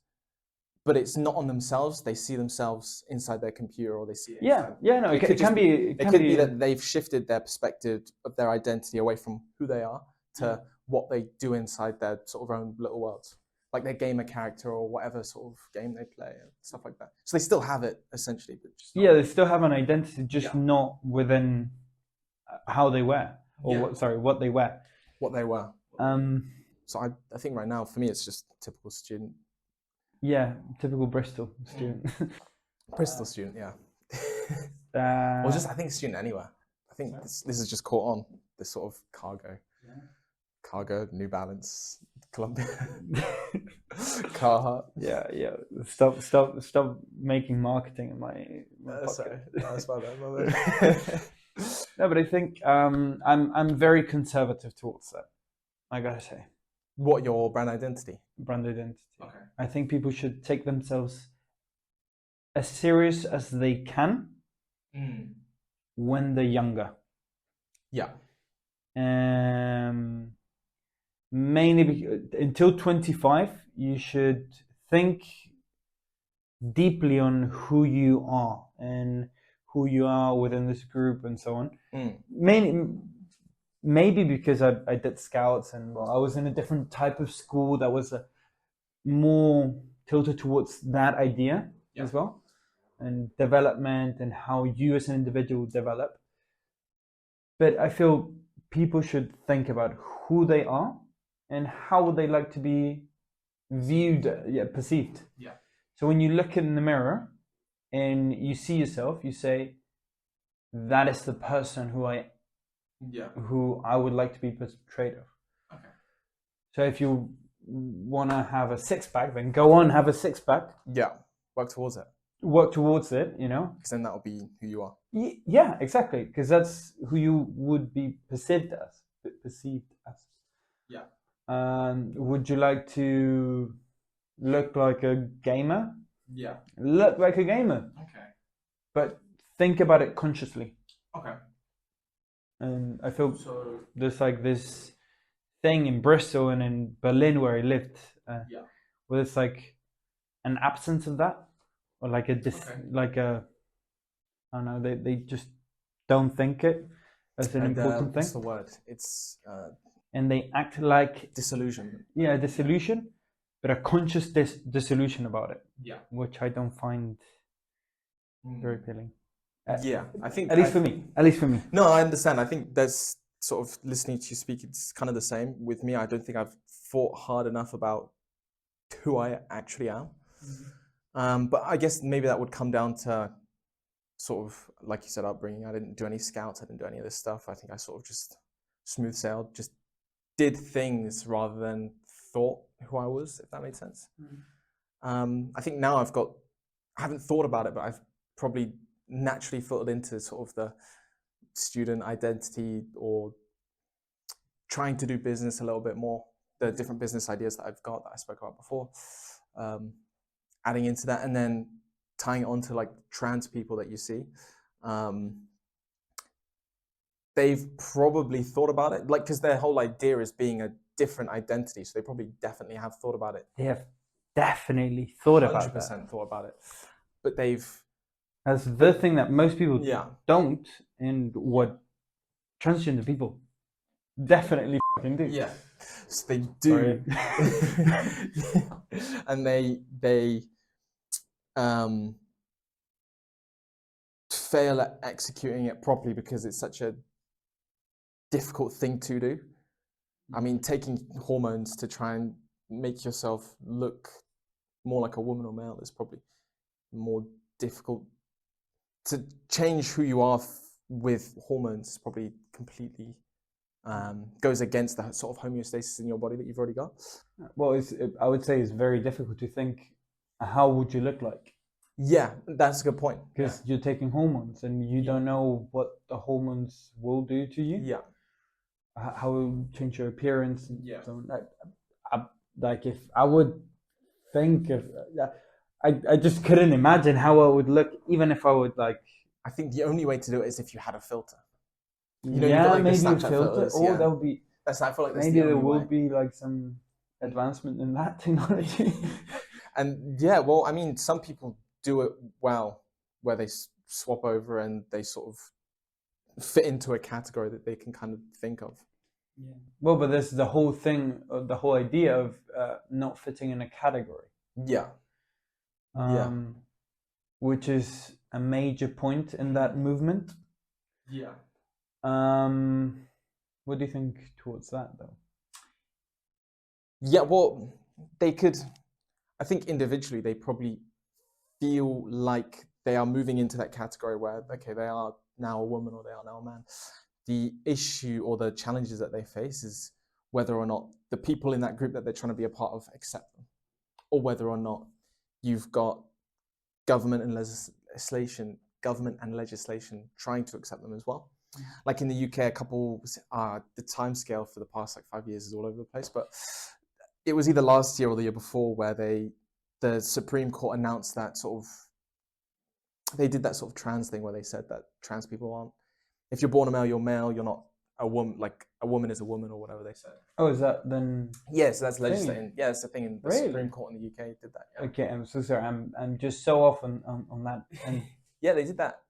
but it's not on themselves. They see themselves inside their computer, or they see it. No, it can be. It could be that they've shifted their perspective of their identity away from who they are to what they do inside their sort of own little worlds, like their gamer character or whatever sort of game they play and stuff like that. So they still have it essentially, but just they still have an identity, just not within how they wear, or what they wear. What they wear. So I think right now for me it's just typical student. Yeah, typical Bristol student. Bristol student, yeah. Well, just I think student anywhere. I think this is just caught on, this sort of cargo, New Balance, Columbia, Carhartt. Yeah. Stop making marketing in my sorry. That's my bad. No, but I think I'm very conservative towards that. I gotta say. What, your brand identity? Brand identity. Okay. I think people should take themselves as serious as they can when they're younger. Yeah. Mainly until 25, you should think deeply on who you are and who you are within this group and so on. Maybe because I did scouts and I was in a different type of school that was more tilted towards that idea as well, and development and how you as an individual develop. But I feel people should think about who they are and how would they like to be viewed, perceived. Yeah. So when you look in the mirror and you see yourself, you say, that is the person who I would like to be portrayed of. Okay. So if you want to have a six-pack, then go on, have a six-pack. Yeah, work towards it. Because then that'll be who you are. Yeah, exactly. Because that's who you would be perceived as. Yeah. Would you like to look like a gamer? Yeah. Look like a gamer. Okay. But think about it consciously. Okay. And I feel there's like this thing in Bristol and in Berlin where I lived, where it's like an absence of that, or like I don't know, they just don't think it as an important thing. What's the word? It's and they act like disillusionment. Yeah, disillusion. but a conscious dissolution about it. Yeah. Which I don't find very appealing. Yeah, I think at least for me. No, I understand. I think there's sort of listening to you speak. It's kind of the same with me. I don't think I've thought hard enough about who I actually am. But I guess maybe that would come down to sort of, like you said, upbringing. I didn't do any scouts. I didn't do any of this stuff. I think I sort of just smooth sailed, just did things rather than thought who I was, if that made sense. I think now I haven't thought about it, but I've probably naturally filtered into sort of the student identity or trying to do business a little bit more, the different business ideas that I've got that I spoke about before, adding into that, and then tying it onto like trans people that you see. They've probably thought about it, like, because their whole idea is being a different identity, so they probably definitely have thought about it. They have definitely thought about that. 100% thought about it, but that's the thing that most people don't, and what transgender people definitely fucking do. Yeah, so they do. And they fail at executing it properly because it's such a difficult thing to do. I mean, taking hormones to try and make yourself look more like a woman or male is probably more difficult. To change who you are with hormones probably completely goes against the sort of homeostasis in your body that you've already got. Well, I would say it's very difficult to think, how would you look like? Yeah, that's a good point. Because you're taking hormones and you don't know what the hormones will do to you. Yeah. How it will change your appearance. And so like if I would think of... I just couldn't imagine how I would look, even if I would like... I think the only way to do it is if you had a filter. You know, like maybe a filter, or there will be... I feel like maybe there will be like some advancement in that technology. And yeah, well, I mean, some people do it well, where they swap over and they sort of fit into a category that they can kind of think of. Yeah. Well, but there's the whole thing, the whole idea of not fitting in a category. Yeah. Which is a major point in that movement. Yeah. What do you think towards that, though? Yeah, well, I think individually they probably feel like they are moving into that category where, okay, they are now a woman or they are now a man. The issue or the challenges that they face is whether or not the people in that group that they're trying to be a part of accept them, or whether or not you've got government and legislation trying to accept them as well. Like in the UK, the timescale for the past like 5 years is all over the place, but it was either last year or the year before where the Supreme Court announced that they did that sort of trans thing where they said that trans people aren't, if you're born a male, you're male, you're not a woman, like a woman is a woman or whatever they said. Oh, is that then? Yeah, so that's legislating. Yeah, it's the thing in the Supreme Court in the UK did that. Yeah. Okay, I'm so sorry. I'm just so off on that. And yeah, they did that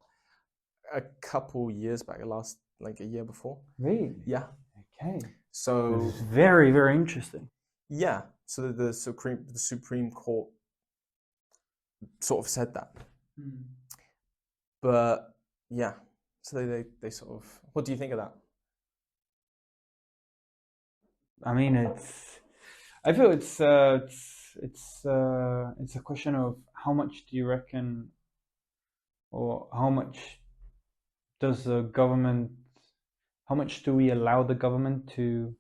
a couple years back, like a year before. Really? Yeah. Okay. So it's very, very interesting. Yeah. So the Supreme Court sort of said that. But yeah, so they sort of. What do you think of that? I mean, I feel it's a question of how much do you reckon, or how much does the government, how much do we allow the government to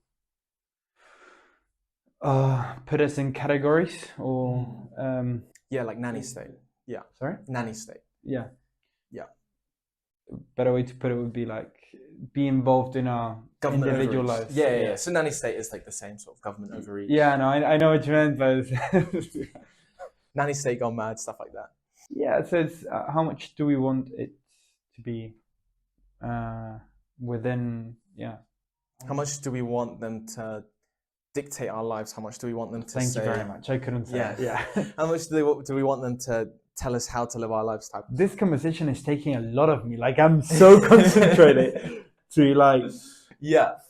put us in categories, or yeah, like nanny state. Yeah. Sorry? Nanny state. Yeah. Yeah. A better way to put it would be like be involved in our government individual overreach. lives. Yeah. So nanny state is like the same sort of government overreach. Yeah, no, I know what you meant, but nanny state gone mad, stuff like that. Yeah, so it's how much do we want it to be within? Yeah. How much do we want them to dictate our lives? How much do we want them to say? Thank you very much. I couldn't say. Yeah. How much do we want them to tell us how to live our lives? Type. This conversation is taking a lot of me. Like I'm so concentrated to like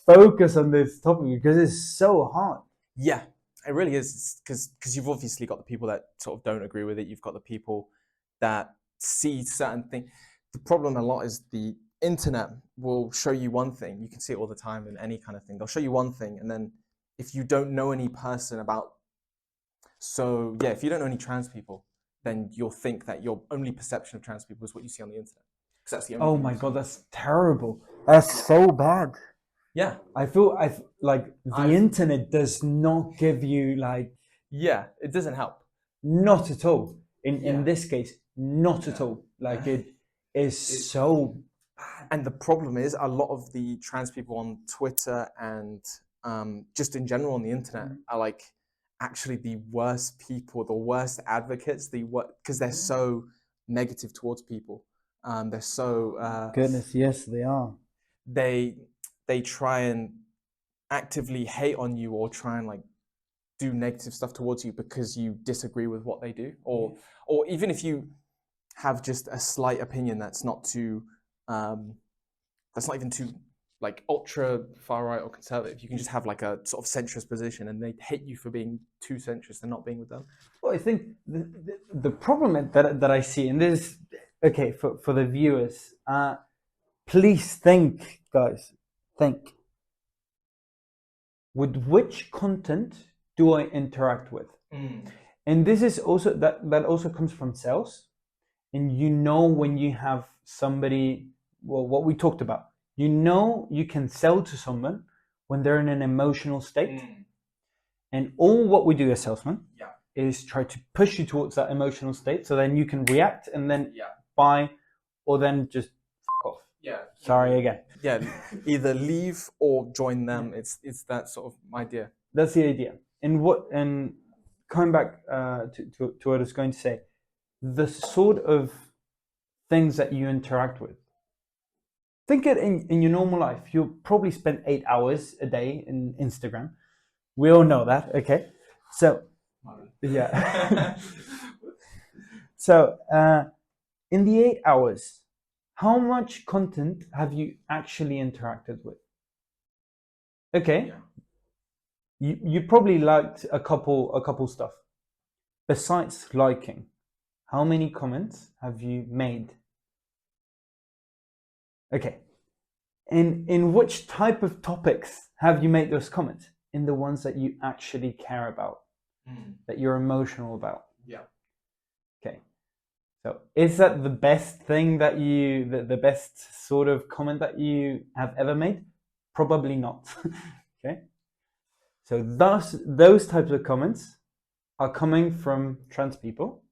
focus on this topic because it's so hard. Yeah, It really is, because you've obviously got the people that sort of don't agree with it. You've got the people that see certain things. The problem a lot is the internet will show you one thing. You can see it all the time in any kind of thing. They'll show you one thing, and then if you don't know any person about, so yeah, if you don't know any trans people, then you'll think that your only perception of trans people is what you see on the internet. Because that's the only. Oh my God, that's terrible. That's so bad. Yeah. I feel like the internet does not give you like. Yeah, it doesn't help. Not at all. In this case, not at all. Like it is so bad. And the problem is a lot of the trans people on Twitter and just in general on the internet are like actually the worst people, the worst advocates, because they're so negative towards people. They're so goodness, yes, they are. They try and actively hate on you or try and like do negative stuff towards you because you disagree with what they do, or even if you have just a slight opinion that's not too that's not even too like ultra far right or conservative. You can just have like a sort of centrist position and they hate you for being too centrist and not being with them. Well, I think the problem that I see, and this, okay, for the viewers, please think, guys, think. With which content do I interact with? And this is also, that also comes from sales. And you know when you have somebody, well, what we talked about, you know you can sell to someone when they're in an emotional state. And all what we do as salesmen is try to push you towards that emotional state so then you can react and then buy, or then just f*** off. Sorry again. Yeah, either leave or join them. It's that sort of idea. That's the idea. And coming back to what I was going to say, the sort of things that you interact with. Think it in your normal life. You'll probably spend 8 hours a day in Instagram. We all know that, okay? So, yeah. So, in the 8 hours, how much content have you actually interacted with? Okay. You probably liked a couple stuff. Besides liking, how many comments have you made? Okay. In which type of topics have you made those comments? In the ones that you actually care about, that you're emotional about. Okay. So is that the best thing that the best sort of comment that you have ever made? Probably not. Okay. So those types of comments are coming from trans people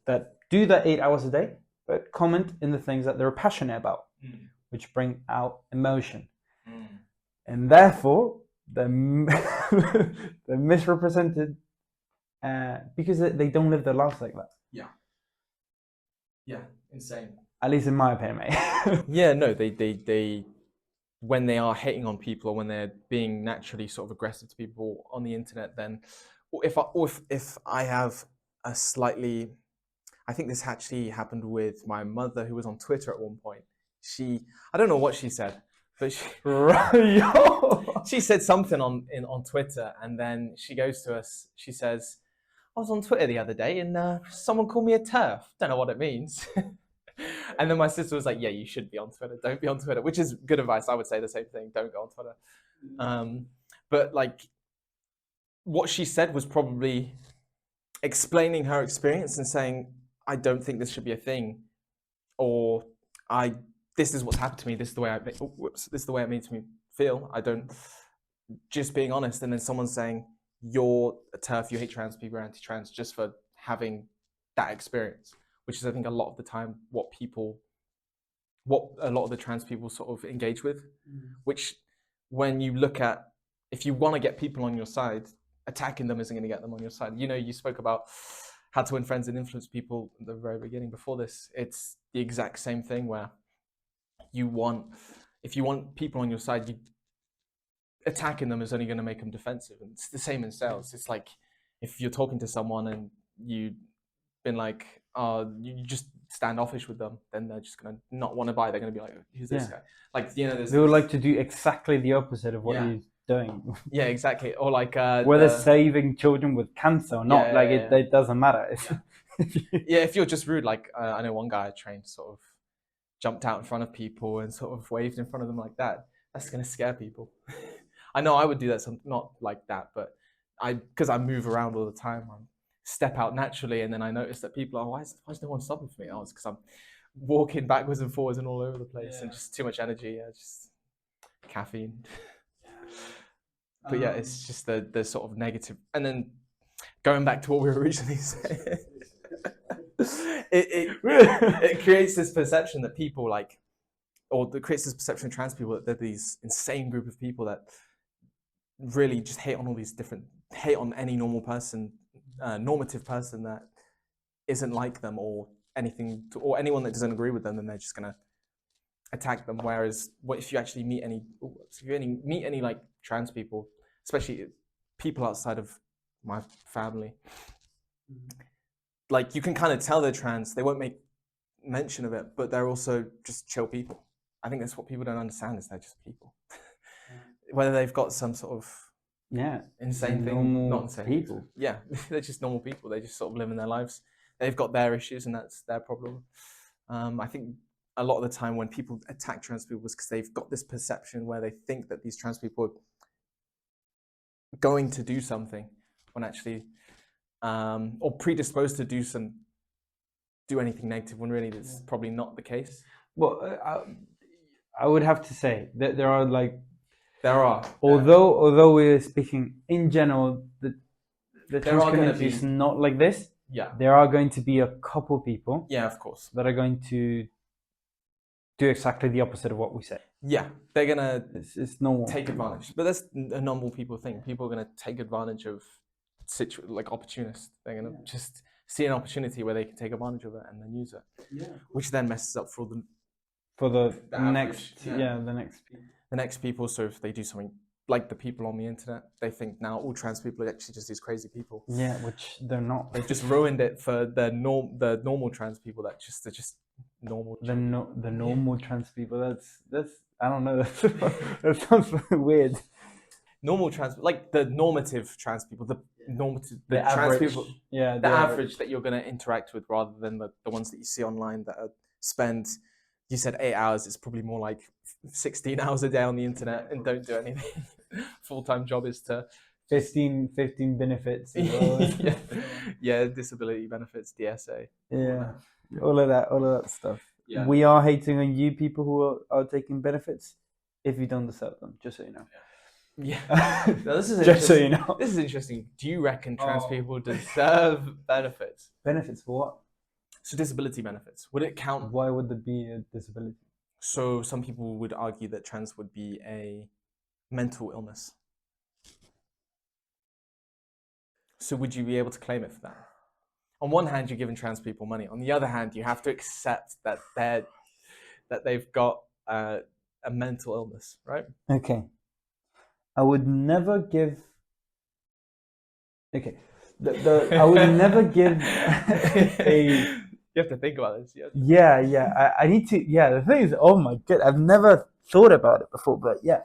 that do that 8 hours a day, but comment in the things that they're passionate about, which bring out emotion. And therefore, they're misrepresented because they don't live their lives like that. Yeah, insane. At least in my opinion, mate. Yeah, no, they when they are hating on people or when they're being naturally sort of aggressive to people on the internet, then if I have a slightly, I think this actually happened with my mother who was on Twitter at one point. I don't know what she said, but she said something on Twitter, and then she goes to us. She says, "I was on Twitter the other day, and someone called me a TERF. Don't know what it means." And then my sister was like, "Yeah, you should be on Twitter. Don't be on Twitter," which is good advice. I would say the same thing. Don't go on Twitter. But like, what she said was probably explaining her experience and saying, "I don't think this should be a thing," or this is what's happened to me. This is the way this is the way it makes me feel. I don't. Just being honest, and then someone saying, "You're a TERF. You hate trans people. You're anti-trans," just for having that experience, which is, I think, a lot of the time what a lot of the trans people sort of engage with. Which, when you look at, if you want to get people on your side, attacking them isn't going to get them on your side. You know, you spoke about how to win friends and influence people at the very beginning. Before this, it's the exact same thing where if you want people on your side, attacking them is only going to make them defensive. And it's the same in sales. It's like if you're talking to someone and you've been like, you just standoffish with them, then they're just going to not want to buy. They're going to be like, "Who's this guy?" Like, you know, they would like to do exactly the opposite of what you doing. Yeah, exactly. Or like whether saving children with cancer or not, it doesn't matter. Yeah, if you're just rude, like I know one guy I trained sort of jumped out in front of people and sort of waved in front of them like that. That's gonna scare people. I know I would do that, not like that, but because I move around all the time, I step out naturally, and then I notice that people are, why is no one stopping for me? Oh, it's because I'm walking backwards and forwards and all over the place, and just too much energy. Yeah, just caffeine. But yeah, it's just the sort of negative. And then going back to what we were originally saying, it creates this perception that people like, or it creates this perception of trans people that they're these insane group of people that really just hate on any normal person, normative person that isn't like them or anything, or anyone that doesn't agree with them, then they're just gonna attack them. Whereas, what if you actually meet any like trans people, especially people outside of my family, like you can kind of tell they're trans. They won't make mention of it, but they're also just chill people. I think that's what people don't understand, is they're just people. Whether they've got some sort of insane thing, not insane people. Yeah, they're just normal people. They just sort of living their lives. They've got their issues, and that's their problem. I think a lot of the time when people attack trans people is because they've got this perception where they think that these trans people are going to do something when actually, or predisposed to do anything negative, when really that's probably not the case. Well, I would have to say that there are like, although we're speaking in general, the trans community is not like this. Yeah, there are going to be a couple people. Yeah, of course, that are going to do exactly the opposite of what we say. Yeah, they're gonna it's normal. Take advantage, but that's a normal people thing. People are gonna take advantage of like opportunists. They're gonna just see an opportunity where they can take advantage of it and then use it, which then messes up for the next people. So if they do something like the people on the internet, they think now all trans people are actually just these crazy people. Yeah, which they're not. They've just ruined it for the normal trans people that they're just normal. The normal trans people. That's I don't know. That sounds weird. Normal trans, like the normative trans people, the trans average, people, the average that you're going to interact with, rather than the ones that you see online that spend, you said 8 hours, it's probably more like 16 hours a day on the internet and don't do anything. Full-time job is to 15 benefits. Disability benefits, DSA. All of that stuff. Yeah. We are hating on you people who are taking benefits if you don't deserve them, just so you know. Yeah. No, this is just so you know. This is interesting. Do you reckon trans people deserve benefits? Benefits for what? So disability benefits. Would it count? Why would there be a disability? So some people would argue that trans would be a mental illness. So would you be able to claim it for that? On one hand, you're giving trans people money. On the other hand, you have to accept that they've got a mental illness, right? Okay. I would never give. Okay. I would never give a. You have to think about this. Yeah. I need to. Yeah, the thing is, oh my god, I've never thought about it before, but yeah.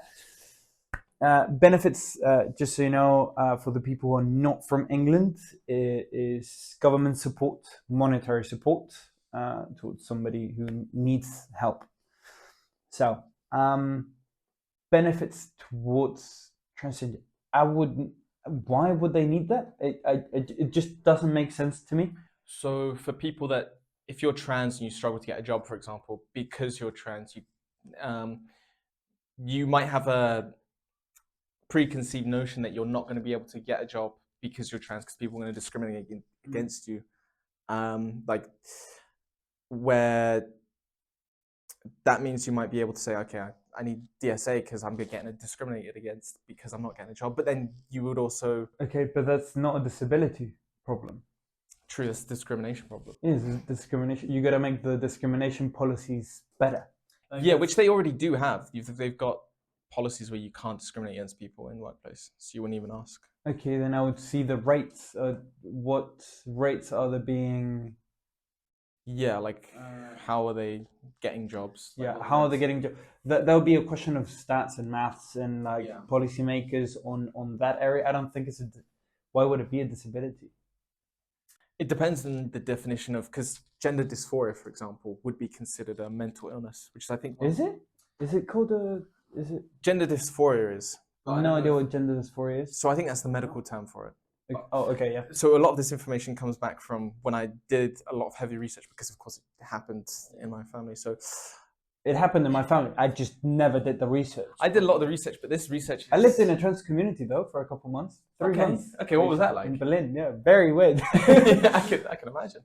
Benefits, just so you know, for the people who are not from England, is government support, monetary support towards somebody who needs help. So, benefits towards transgender. Why would they need that? It just doesn't make sense to me. So for people that, if you're trans and you struggle to get a job, for example, because you're trans, you might have a preconceived notion that you're not going to be able to get a job because you're trans, because people are going to discriminate against you. Like, where that means you might be able to say, okay, I need DSA because I'm getting discriminated against because I'm not getting a job. But then you would also... Okay, but that's not a disability problem. True, that's a discrimination problem. It is discrimination. You got to make the discrimination policies better. Yeah, which they already do have. They've got policies where you can't discriminate against people in the workplace, so you wouldn't even ask. Okay, then I would see the rates. What rates are there being Yeah, like how are they getting jobs? Yeah, how are they getting jobs? There'll be a question of stats and maths and like policymakers on that area. I don't think it's why would it be a disability? It depends on the definition of, because gender dysphoria, for example, would be considered a mental illness, which is, I think, Is it? Is it called a? Is it? Gender dysphoria is. No idea what gender dysphoria is. So I think that's the medical term for it. Oh, okay, yeah. So a lot of this information comes back from when I did a lot of heavy research, because of course it happened in my family. So it happened in my family. I just never did the research. I did a lot of the research, but this research. I lived in a trans community though for a couple months. 3 months. Okay, what was that like? In Berlin, yeah, very weird. Yeah, I can imagine.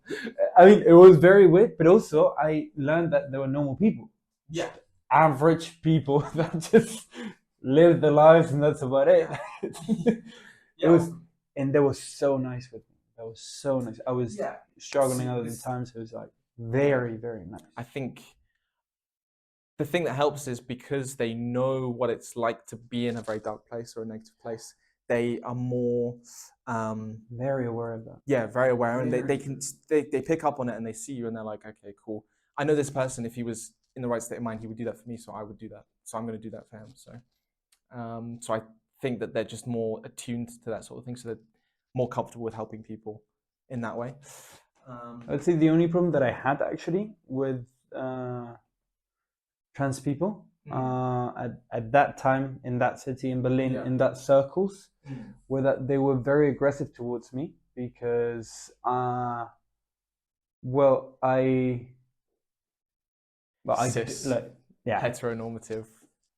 I mean, it was very weird, but also I learned that there were normal people. Yeah. Average people that just live their lives, and that's about it. It was, and they were so nice with me. That was so nice. I was struggling other times. It was like very, very nice. I think the thing that helps is because they know what it's like to be in a very dark place or a negative place. They are more very aware of that. Yeah, very aware, and they pick up on it, and they see you, and they're like, okay, cool. I know this person. If he was in the right state of mind, he would do that for me, so I would do that. So I'm going to do that for him. So I think that they're just more attuned to that sort of thing, so they're more comfortable with helping people in that way. I'd say the only problem that I had actually with trans people at that time in that city in Berlin, in that circles, were that they were very aggressive towards me because Cis, heteronormative.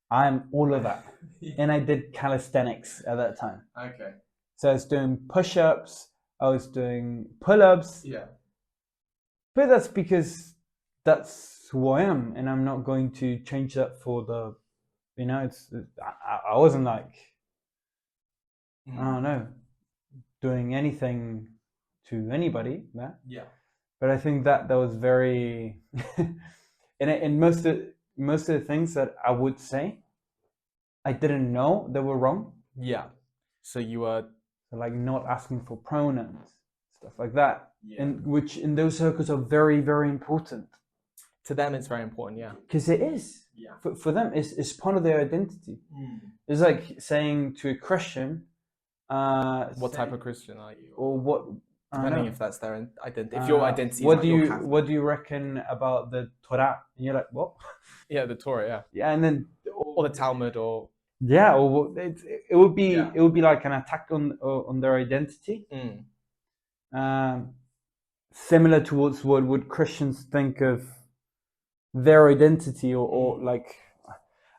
I'm all of that. And I did calisthenics at that time. Okay. So I was doing push-ups, I was doing pull-ups. Yeah. But that's because that's who I am, and I'm not going to change that for the, I wasn't like, I don't know, doing anything to anybody. Yeah. But I think that was very, and most of the things that I would say, I didn't know they were wrong. Yeah. So you were like not asking for pronouns, stuff like that, and which in those circles are very, very important. To them, it's very important, yeah. Because it is. Yeah. For them, it's part of their identity. It's like saying to a Christian, what type of Christian are you? Or what? Depending if that's their identity. If your identity is what do you reckon about the Torah? And you're like, what? Yeah, the Torah, yeah. Yeah, and then or the Talmud, or it would be like an attack on their identity. Similar towards what would Christians think of their identity, or like,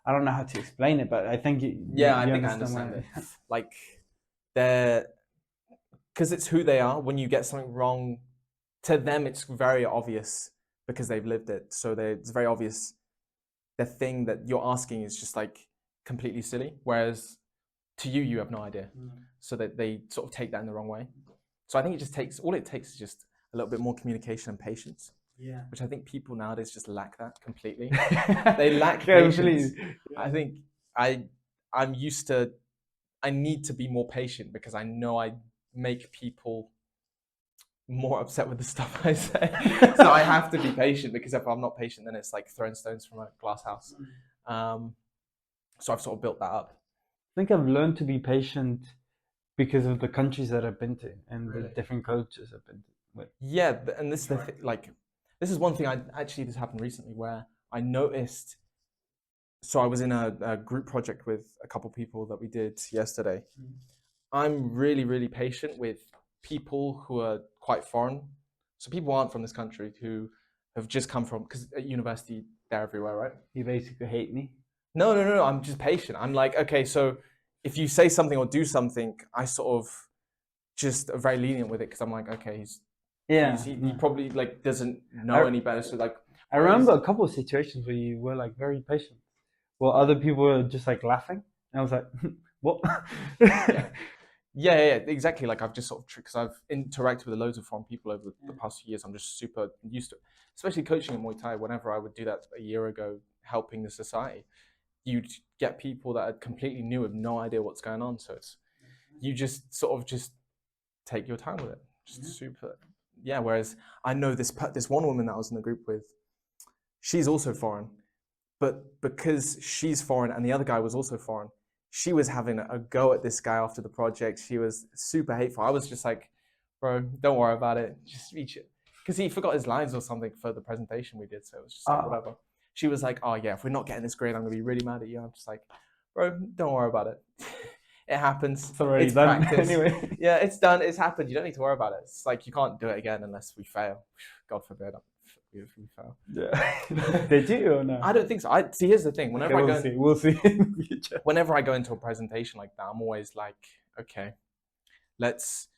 I don't know how to explain it, but I think I understand it. Like because it's who they are. When you get something wrong, to them it's very obvious because they've lived it. So it's very obvious. The thing that you're asking is just like completely silly, whereas to you, you have no idea. So that they sort of take that in the wrong way. So I think all it takes is just a little bit more communication and patience. Yeah. Which I think people nowadays just lack that completely. They lack patience. I think I'm used to, I need to be more patient because I know I make people more upset with the stuff I say. So I have to be patient, because if I'm not patient, then it's like throwing stones from a glass house. So I've sort of built that up. I think I've learned to be patient because of the countries that I've been to and the different cultures I've been to. Yeah, and this is this is one thing this happened recently where I noticed. So I was in a group project with a couple people that we did yesterday. I'm really, really patient with people who are quite foreign. So people aren't from this country, who have just come from, because at university, they're everywhere, right? You basically hate me? No, I'm just patient. I'm like, okay, so if you say something or do something, I sort of just are very lenient with it, because I'm like, okay, he probably like doesn't know any better. So like, I remember a couple of situations where you were like very patient, while other people were just like laughing, and I was like, what? Yeah, exactly. Like I've just sort of, because I've interacted with loads of foreign people over the past few years. I'm just super used to it, especially coaching in Muay Thai. Whenever I would do that a year ago, helping the society, you'd get people that are completely new, have no idea what's going on. So you just sort of just take your time with it. Just super yeah. Whereas I know this one woman that I was in the group with, she's also foreign, but because she's foreign and the other guy was also foreign, she was having a go at this guy after the project. She was super hateful. I was just like, bro, don't worry about it. Just reach it. Because he forgot his lines or something for the presentation we did. So it was just like, whatever. She was like, oh, yeah, if we're not getting this grade, I'm going to be really mad at you. I'm just like, bro, don't worry about it. It happens. It's already done anyway. Yeah, it's done. It's happened. You don't need to worry about it. It's like you can't do it again unless we fail. God forbid if we fail. Yeah. Did you or no? I don't think so. See, here's the thing. Whenever we'll see in the future. Whenever I go into a presentation like that, I'm always like, okay, let's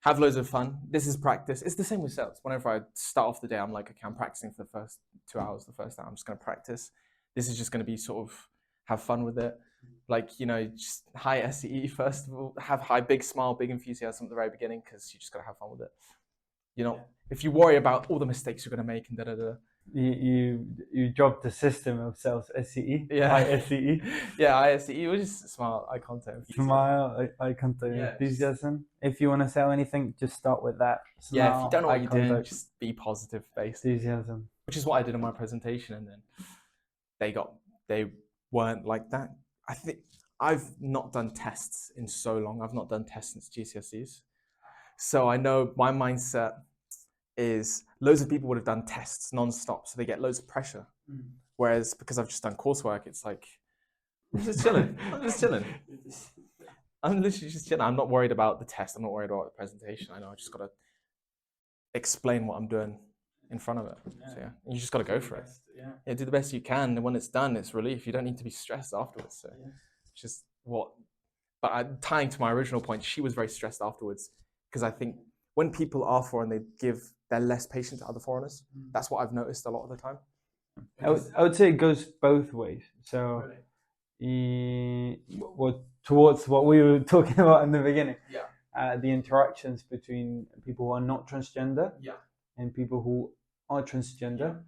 have loads of fun. This is practice. It's the same with sales. Whenever I start off the day, I'm like, okay, I'm practicing for the first 2 hours. The first time, I'm just going to practice. This is just going to be sort of have fun with it. Like, just high SEE first of all. Have high, big smile, big enthusiasm at the very beginning because you just got to have fun with it. If you worry about all the mistakes you're going to make and da-da-da. You dropped the system of sales SEE. Yeah. High SEE. Yeah, high SEE, which is smile, eye contact. Smile, eye contact, enthusiasm. If you want to sell anything, just start with that. Smile, yeah, if you don't know what you're doing, just be positive, basically. Enthusiasm. Which is what I did in my presentation, and then they weren't like that. I think I've not done tests in so long. I've not done tests since GCSEs. So I know my mindset is loads of people would have done tests non-stop, so they get loads of pressure. Whereas because I've just done coursework, it's like, I'm just chilling. I'm literally just chilling. I'm not worried about the test. I'm not worried about the presentation. I know I just got to explain what I'm doing in front of it. Yeah. So yeah, you just got to go for it. Yeah, do the best you can. And when it's done, it's relief. You don't need to be stressed afterwards. So it's just but tying to my original point, she was very stressed afterwards because I think when people are foreign, they're less patient to other foreigners. That's what I've noticed a lot of the time. I would say it goes both ways. So, towards what we were talking about in the beginning, the interactions between people who are not transgender and people who are transgender.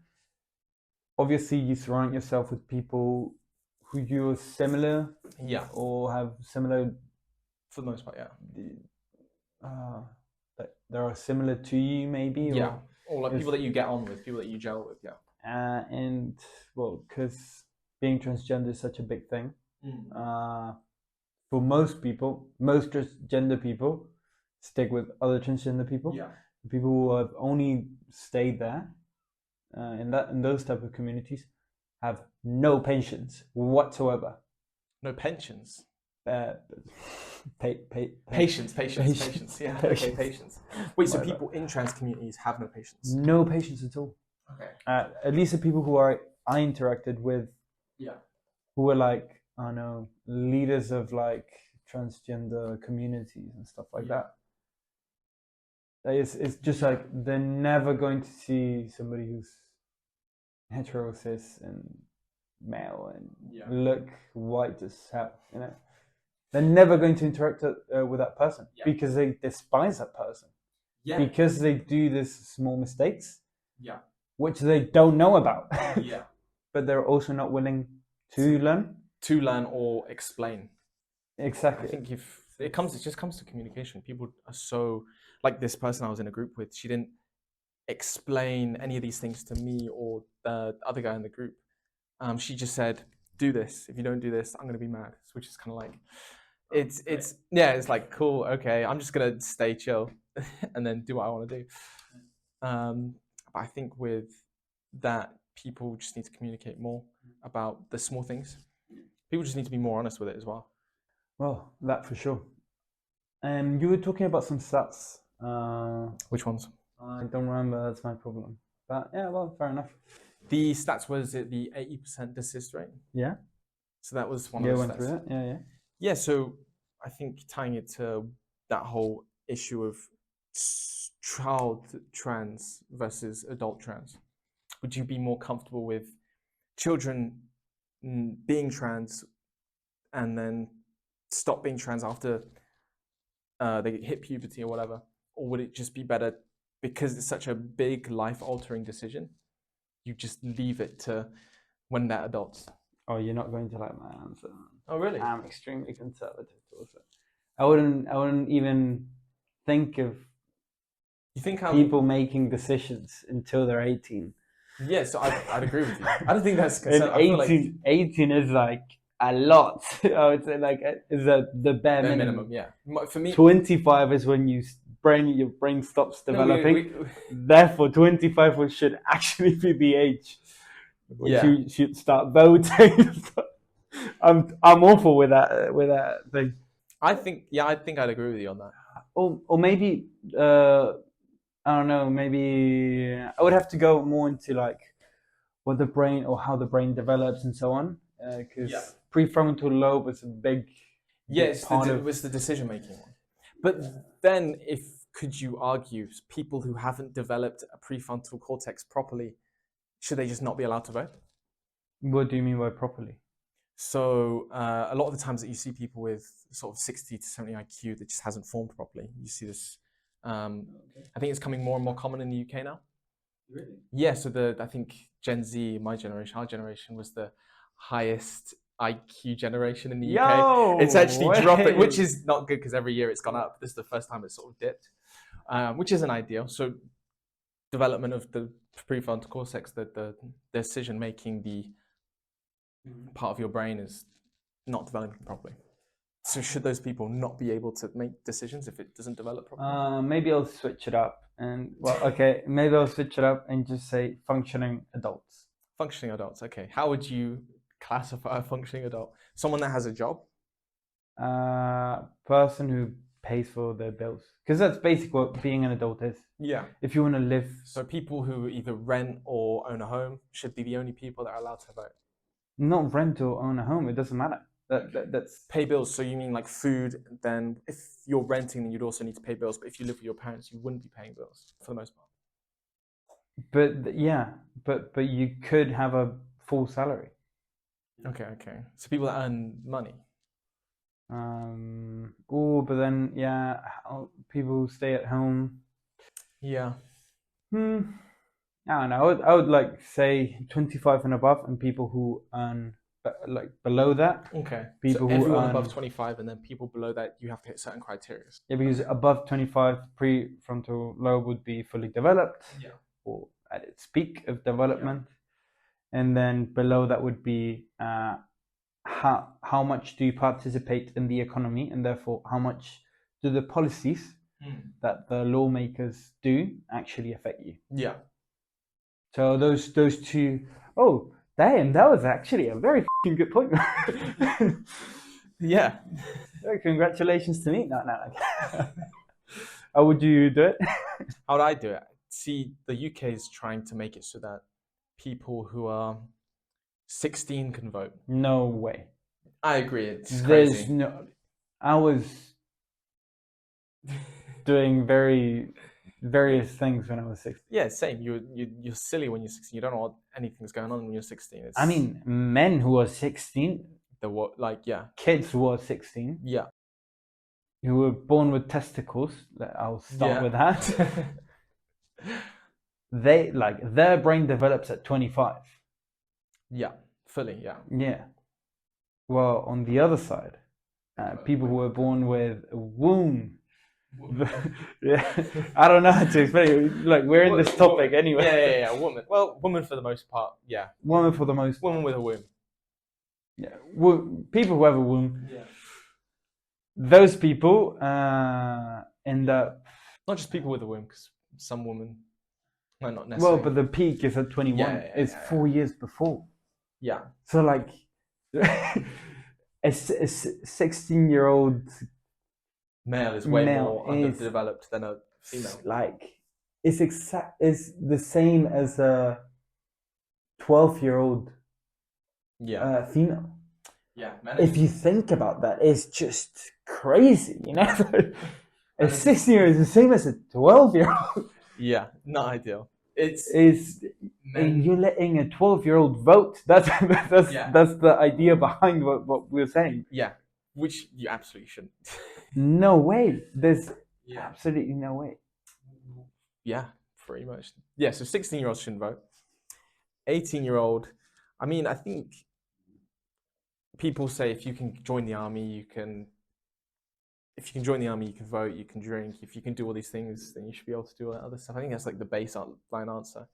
Obviously, you surround yourself with people who you're similar, or have similar. For the most part, that are similar to you, maybe. Or like people that you get on with, people that you gel with, and because being transgender is such a big thing, for most people, most transgender people stick with other transgender people. The people who have only stayed there in those type of communities have no patience whatsoever. No pensions. Patience. Yeah. Okay, patience. Wait, so people in trans communities have no patience? No patience at all. Okay. At least the people who I interacted with, who were like, I don't know, leaders of like transgender communities and stuff like that. It's just like they're never going to see somebody who's hetero, cis, and male and look white as hell, They're never going to interact with that person because they despise that person. Because they do these small mistakes, which they don't know about. But they're also not willing to learn. To learn or explain. Exactly. I think it just comes to communication. People are so, like this person I was in a group with, she didn't explain any of these things to me or the other guy in the group. She just said, do this. If you don't do this, I'm going to be mad. Which is kind of like, it's like, cool, okay, I'm just going to stay chill and then do what I want to do. But I think with that, people just need to communicate more about the small things. People just need to be more honest with it as well. Well, that for sure. You were talking about some stats. Which ones? I don't remember, that's my problem. But yeah, well, fair enough. The stats was it the 80% desist rate? Yeah. So that was one of the stats. Went through that? Yeah. Yeah, so I think tying it to that whole issue of child trans versus adult trans, would you be more comfortable with children being trans and then stop being trans after they hit puberty or whatever? Or would it just be better, because it's such a big life-altering decision, you just leave it to when they're adults? Oh, you're not going to like my answer. Oh, really? I'm extremely conservative towards it. I wouldn't even think of You think people making decisions until they're 18. Yeah, so I'd agree with you. I don't think that's And 18 is like a lot. I would say like is the bare minimum. Yeah, for me, 25 is when your brain stops developing. Therefore, 25 should actually be the age when you should start voting. I'm awful with that thing. I think I'd agree with you on that. Or maybe I don't know. Maybe I would have to go more into like what the brain or how the brain develops and so on. Because prefrontal lobe is a big it was the decision making one. But then, could you argue people who haven't developed a prefrontal cortex properly, should they just not be allowed to vote? What do you mean by properly? So a lot of the times that you see people with sort of 60 to 70 IQ that just hasn't formed properly, you see this. I think it's coming more and more common in the UK now. Really? Yeah. So I think Gen Z, my generation, our generation was the highest IQ generation in the UK. It's actually dropping, which is not good because every year it's gone up. This is the first time it's sort of dipped, which isn't ideal. So development of the prefrontal cortex, the decision making, the part of your brain is not developing properly. So should those people not be able to make decisions if it doesn't develop properly? Maybe I'll switch it up and maybe I'll switch it up and just say functioning adults. Functioning adults. Okay. How would you classify a functioning adult? Someone that has a job? Person who pays for their bills. Because that's basically what being an adult is. Yeah. If you want to live. So people who either rent or own a home should be the only people that are allowed to vote. Not rent or own a home. It doesn't matter. That's pay bills. So you mean like food? Then if you're renting, then you'd also need to pay bills. But if you live with your parents, you wouldn't be paying bills for the most part. But you could have a full salary. Okay. So people that earn money. But then people who stay at home. Yeah. I don't know. I would like say 25 and above, and people who earn like below that. Okay. People so everyone above 25, and then people below that, you have to hit certain criteria. Yeah, because above 25, prefrontal lobe would be fully developed. Yeah. Or at its peak of development, and then below that would be how much do you participate in the economy, and therefore how much do the policies that the lawmakers do actually affect you. Yeah. So those two. Oh, damn! That was actually a very good point. Yeah. Congratulations to me. No. How would you do it? How would I do it? See, the UK is trying to make it so that people who are 16 can vote. No way. I agree. It's crazy. I was doing various things when I was 16. Yeah, same. You're silly when you're 16. You don't know what anything's going on when you're 16. I mean, men who are 16. Kids who are 16. Yeah. Who were born with testicles. I'll start with that. Their brain develops at 25. Yeah, fully. Yeah. Yeah. Well, on the other side, people who were born with a womb. Yeah, I don't know how to explain it. Like, we're in this topic anyway. Yeah. Woman. Well, woman for the most part. Yeah. Woman for the most. Woman with a womb. Yeah. People who have a womb. Yeah. Those people end up. Not just people with a womb, because some women might not necessarily. Well, but the peak is at 21. It's 4 years before. Yeah. So like, a 16-year-old male is way more underdeveloped than a female. Like, it's the same as a 12-year-old female. Yeah. If you think about that, it's just crazy, you know. A 16-year-old is the same as a 12-year-old. Yeah, not ideal. And you're letting a 12-year-old vote. That's the idea behind what we're saying. Yeah, which you absolutely shouldn't. No way. There's absolutely no way. Yeah, pretty much. Yeah, so 16-year-olds shouldn't vote. 18-year-old, I mean, I think people say if you can join the army, you can if you can join the army, you can vote, you can drink. If you can do all these things, then you should be able to do all that other stuff. I think that's like the baseline answer.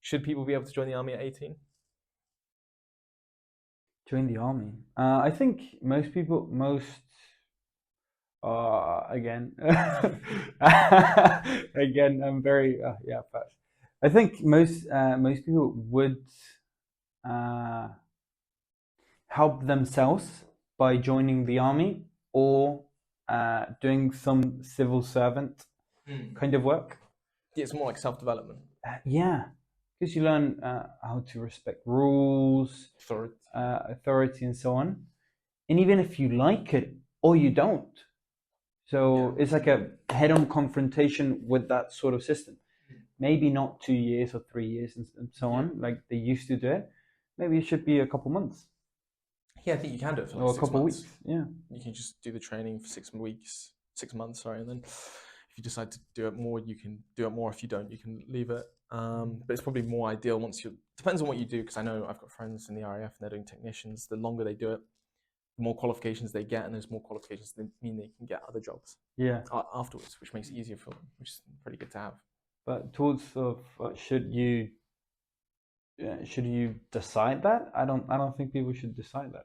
Should people be able to join the army at 18? Join the army. I think most people, again, again, I'm very, fast. I think most people would help themselves by joining the army or doing some civil servant kind of work. Yeah, it's more like self-development. Yeah, because you learn how to respect rules, authority, and so on. And even if you like it or you don't, so it's like a head-on confrontation with that sort of system. Maybe not 2 years or 3 years and so on, like they used to do it. Maybe it should be a couple months. Yeah, I think you can do it for like or a 6 couple months. Weeks. Yeah, you can just do the training for 6 months. Sorry, and then if you decide to do it more, you can do it more. If you don't, you can leave it. But it's probably more ideal once you. Depends on what you do, because I know I've got friends in the RAF and they're doing technicians. The longer they do it, the more qualifications they get, and there's more qualifications that mean they can get other jobs. Yeah. Afterwards, which makes it easier for them, which is pretty good to have. But towards of should you decide that? I don't think people should decide that.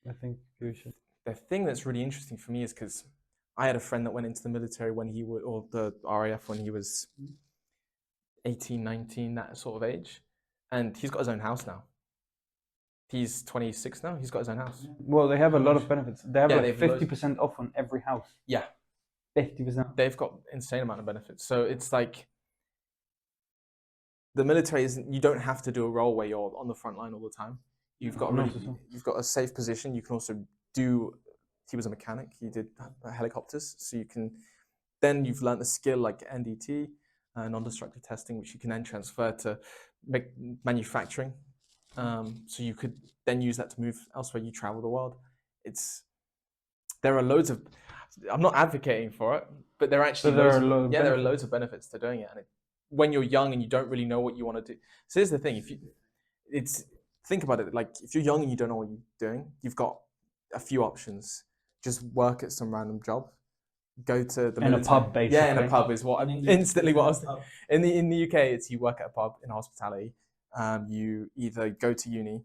I think people should. The thing that's really interesting for me is because I had a friend that went into the military when he was, or the RAF when he was 18, 19, that sort of age, and he's got his own house now. He's 26 now. He's got his own house. Well, they have a lot of benefits. They have like they've 50% off on every house. Yeah. 50%. They've got insane amount of benefits. So it's like the military isn't. You don't have to do a role where you're on the front line all the time. You've got you've got a safe position. You can also do. He was a mechanic. He did helicopters, so you can. Then you've learned the skill like NDT, non-destructive testing, which you can then transfer to manufacturing. So you could then use that to move elsewhere. You travel the world. There are loads of. I'm not advocating for it, but there are loads of benefits to doing it. And when you're young and you don't really know what you want to do. So here's the thing: think about it. Like if you're young and you don't know what you're doing, you've got a few options. Just work at some random job. Go to the military. In a pub, basically. Yeah, in a pub is what instantly what I was thinking. In the UK, it's you work at a pub in hospitality. You either go to uni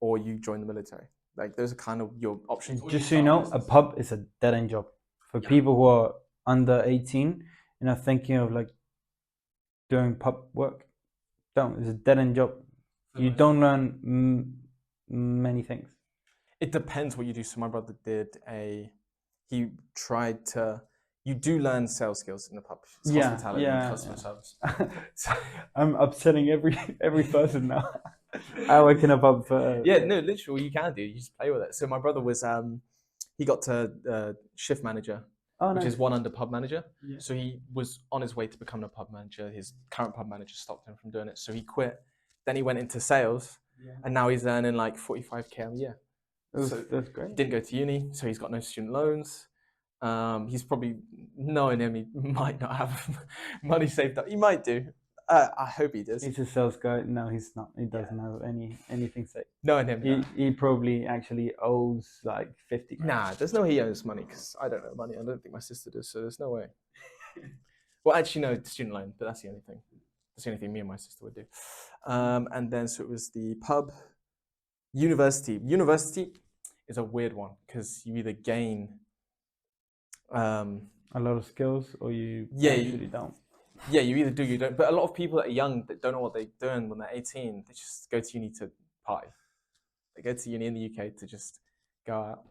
or you join the military. Like those are kind of your options. Just so you know, a pub is a dead end job for people who are under 18 and are thinking of like doing pub work. It's a dead end job. You don't learn many things. It depends what you do. So my brother you do learn sales skills in the pub. It's hospitality and customer service. I'm upsetting every person now. I work in a pub for... Yeah, no, literally you can do. You just play with it. So my brother was, he got to shift manager, which is one under pub manager. Yeah. So he was on his way to becoming a pub manager. His current pub manager stopped him from doing it. So he quit. Then he went into sales and now he's earning like 45k a year. That's great. He didn't go to uni, so he's got no student loans. He's probably, knowing him, he might not have money saved up. He might do. I hope he does. He's a sales guy. No, he's not. He doesn't have anything saved. Knowing him, he probably actually owes like 50 grand. Nah, there's no way he owes money because I don't owe money. I don't think my sister does, so there's no way. Well, actually, no, student loan, but that's the only thing. That's the only thing me and my sister would do. And then, so it was the pub. University. University is a weird one because you either gain a lot of skills or you actually don't. Yeah, you either do, you don't. But a lot of people that are young that don't know what they're doing when they're 18, they just go to uni to party. They go to uni in the UK to just go out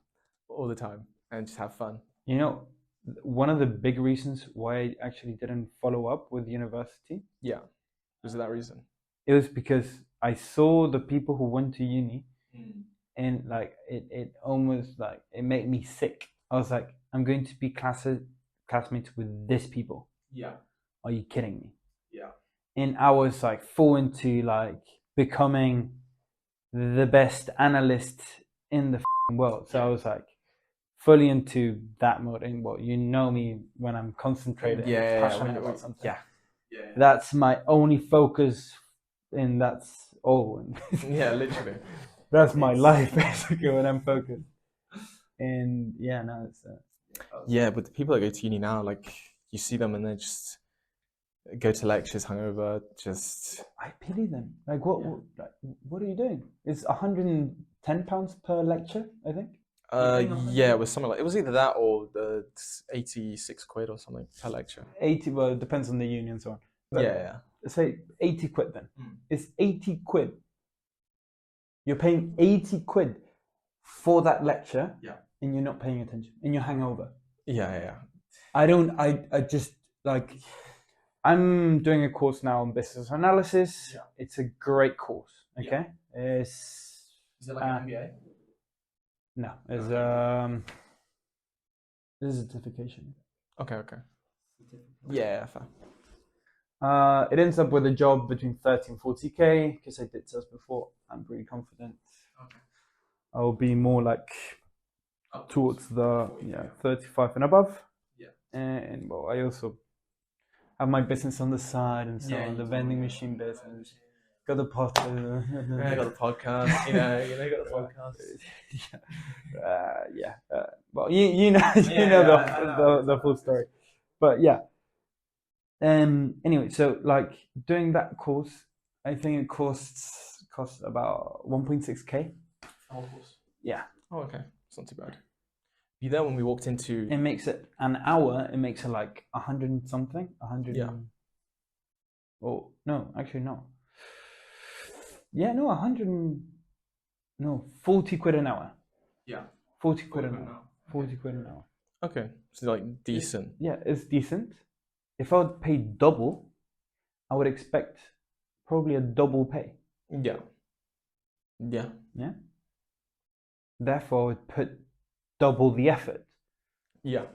all the time and just have fun. You know, one of the big reasons why I actually didn't follow up with university. Yeah. Was it that reason? It was because I saw the people who went to uni and like it almost like it made me sick. I was like, I'm going to be classmates with these people. Yeah. Are you kidding me? Yeah. And I was like full into like becoming the best analyst in the world. So I was like fully into that mode. And you know me when I'm concentrated and passionate about something. Yeah. That's my only focus, and that's all. Yeah, literally. That's my life basically when I'm focused. And yeah, no, Yeah, but the people that go to uni now, like you see them and they just go to lectures hungover. Just I pity them. Like, what are you doing? It's £110 per lecture, I think. yeah, it was something like it was either that or the 86 quid or something per lecture. 80. Well, it depends on the uni and so on. But Yeah. say 80 quid then. It's 80 quid. You're paying 80 quid for that lecture, and you're not paying attention, and you're hangover. Yeah. I just like. I'm doing a course now on business analysis. Yeah. It's a great course. Okay. Yeah. Is it like an MBA? No, it's a certification. Okay. Yeah, fair. It ends up with a job between 30 and 40k because I did sales before. I'm pretty confident. Okay. I'll be more like towards the 35 and above. Yeah. And well, I also have my business on the side and so on, the vending machine business. Got the podcast. I got the podcast. You know, got the podcast. Well, you know the full story, but yeah. Anyway, so like doing that course, I think it costs about 1.6k. Whole course. Yeah. Oh, okay. It's not too bad. You there when we walked into? It makes it an hour. It makes it like 100 and something. 100. Yeah. Oh no, actually no. Yeah, no, 100. No, 40 quid an hour. Yeah. 40 quid an hour. 40 quid an hour. Okay, so like decent. It's decent. If I would pay double, I would expect probably a double pay. Yeah. Therefore, I would put double the effort. Yeah.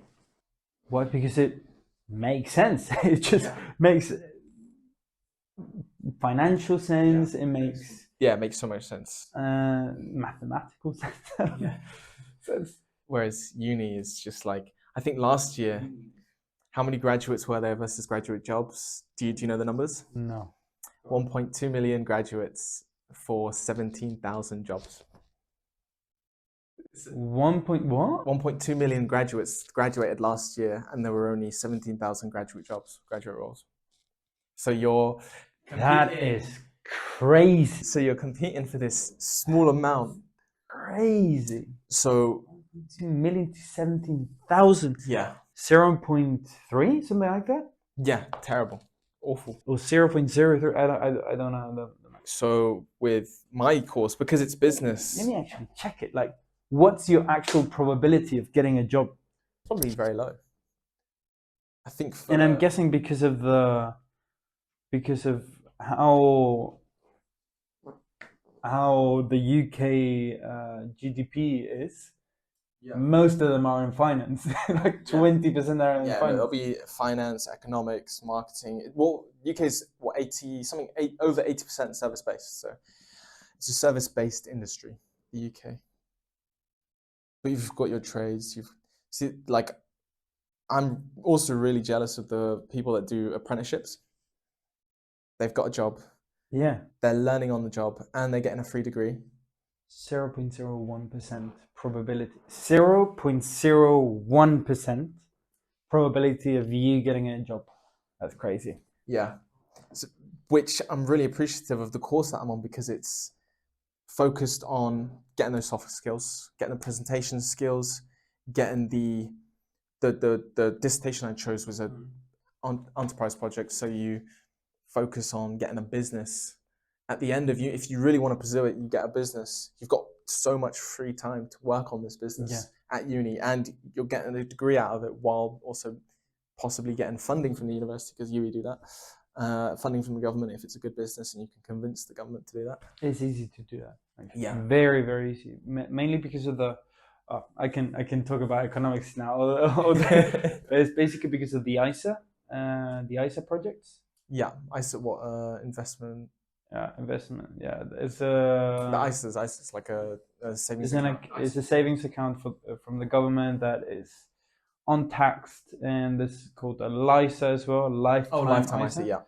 Why? Because it makes sense. It just makes financial sense. It makes it makes so much sense. Mathematical sense. Sense. Whereas uni is just like, I think last year, how many graduates were there versus graduate jobs? Do you know the numbers? No. 1.2 million graduates for 17,000 jobs. 1.2 million graduates graduated last year, and there were only 17,000 graduate roles. So that is crazy. So you're competing for this small amount. Crazy. So 2 million to 17,000. Yeah. 0.3, something like that. Yeah, terrible, awful. Or 0.03. I don't know. So with my course, because it's business. Let me actually check it. Like, what's your actual probability of getting a job? Probably very low. I think. And I'm guessing because of how the UK GDP is. Yeah. Most of them are in finance. Like 20% are in finance. Yeah, it'll be finance, economics, marketing. Well, UK's over 80% service based. So it's a service based industry, the UK. But you've got your trades. I'm also really jealous of the people that do apprenticeships. They've got a job. Yeah. They're learning on the job and they're getting a free degree. 0.01% probability. 0.01% probability of you getting a job. That's crazy. Yeah. So, which I'm really appreciative of the course that I'm on, because it's focused on getting those soft skills, getting the presentation skills, getting the dissertation I chose was an enterprise project. So you focus on getting a business. At the end of if you really want to pursue it, you get a business. You've got so much free time to work on this business at uni, and you're getting a degree out of it while also possibly getting funding from the university, because UE do that. Funding from the government if it's a good business, and you can convince the government to do that. It's easy to do that. Actually. Yeah, very, very easy. Mainly because of the. I can talk about economics now. It's basically because of the ISA projects. Yeah, ISA investment. Investment. Yeah, it's the ISA's like a savings account. It's a savings account from the government that is untaxed, and this is called a LISA as well, lifetime ISA. Yeah.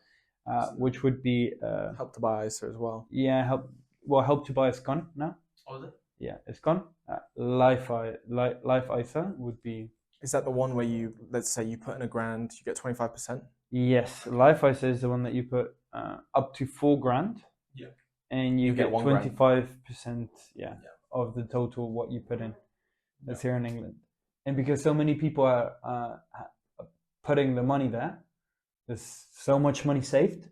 Which would be Help to Buy ISA as well. Yeah, Help to Buy is gone now. Oh, is it? Yeah, it's gone. Life ISA would be Is that the one where let's say you put in £1,000, you get 25%? Yes, LifeIce is the one that you put up to £4,000. Yeah. And you get 25%, of the total what you put in. That's here in England. And because so many people are putting the money there, there's so much money saved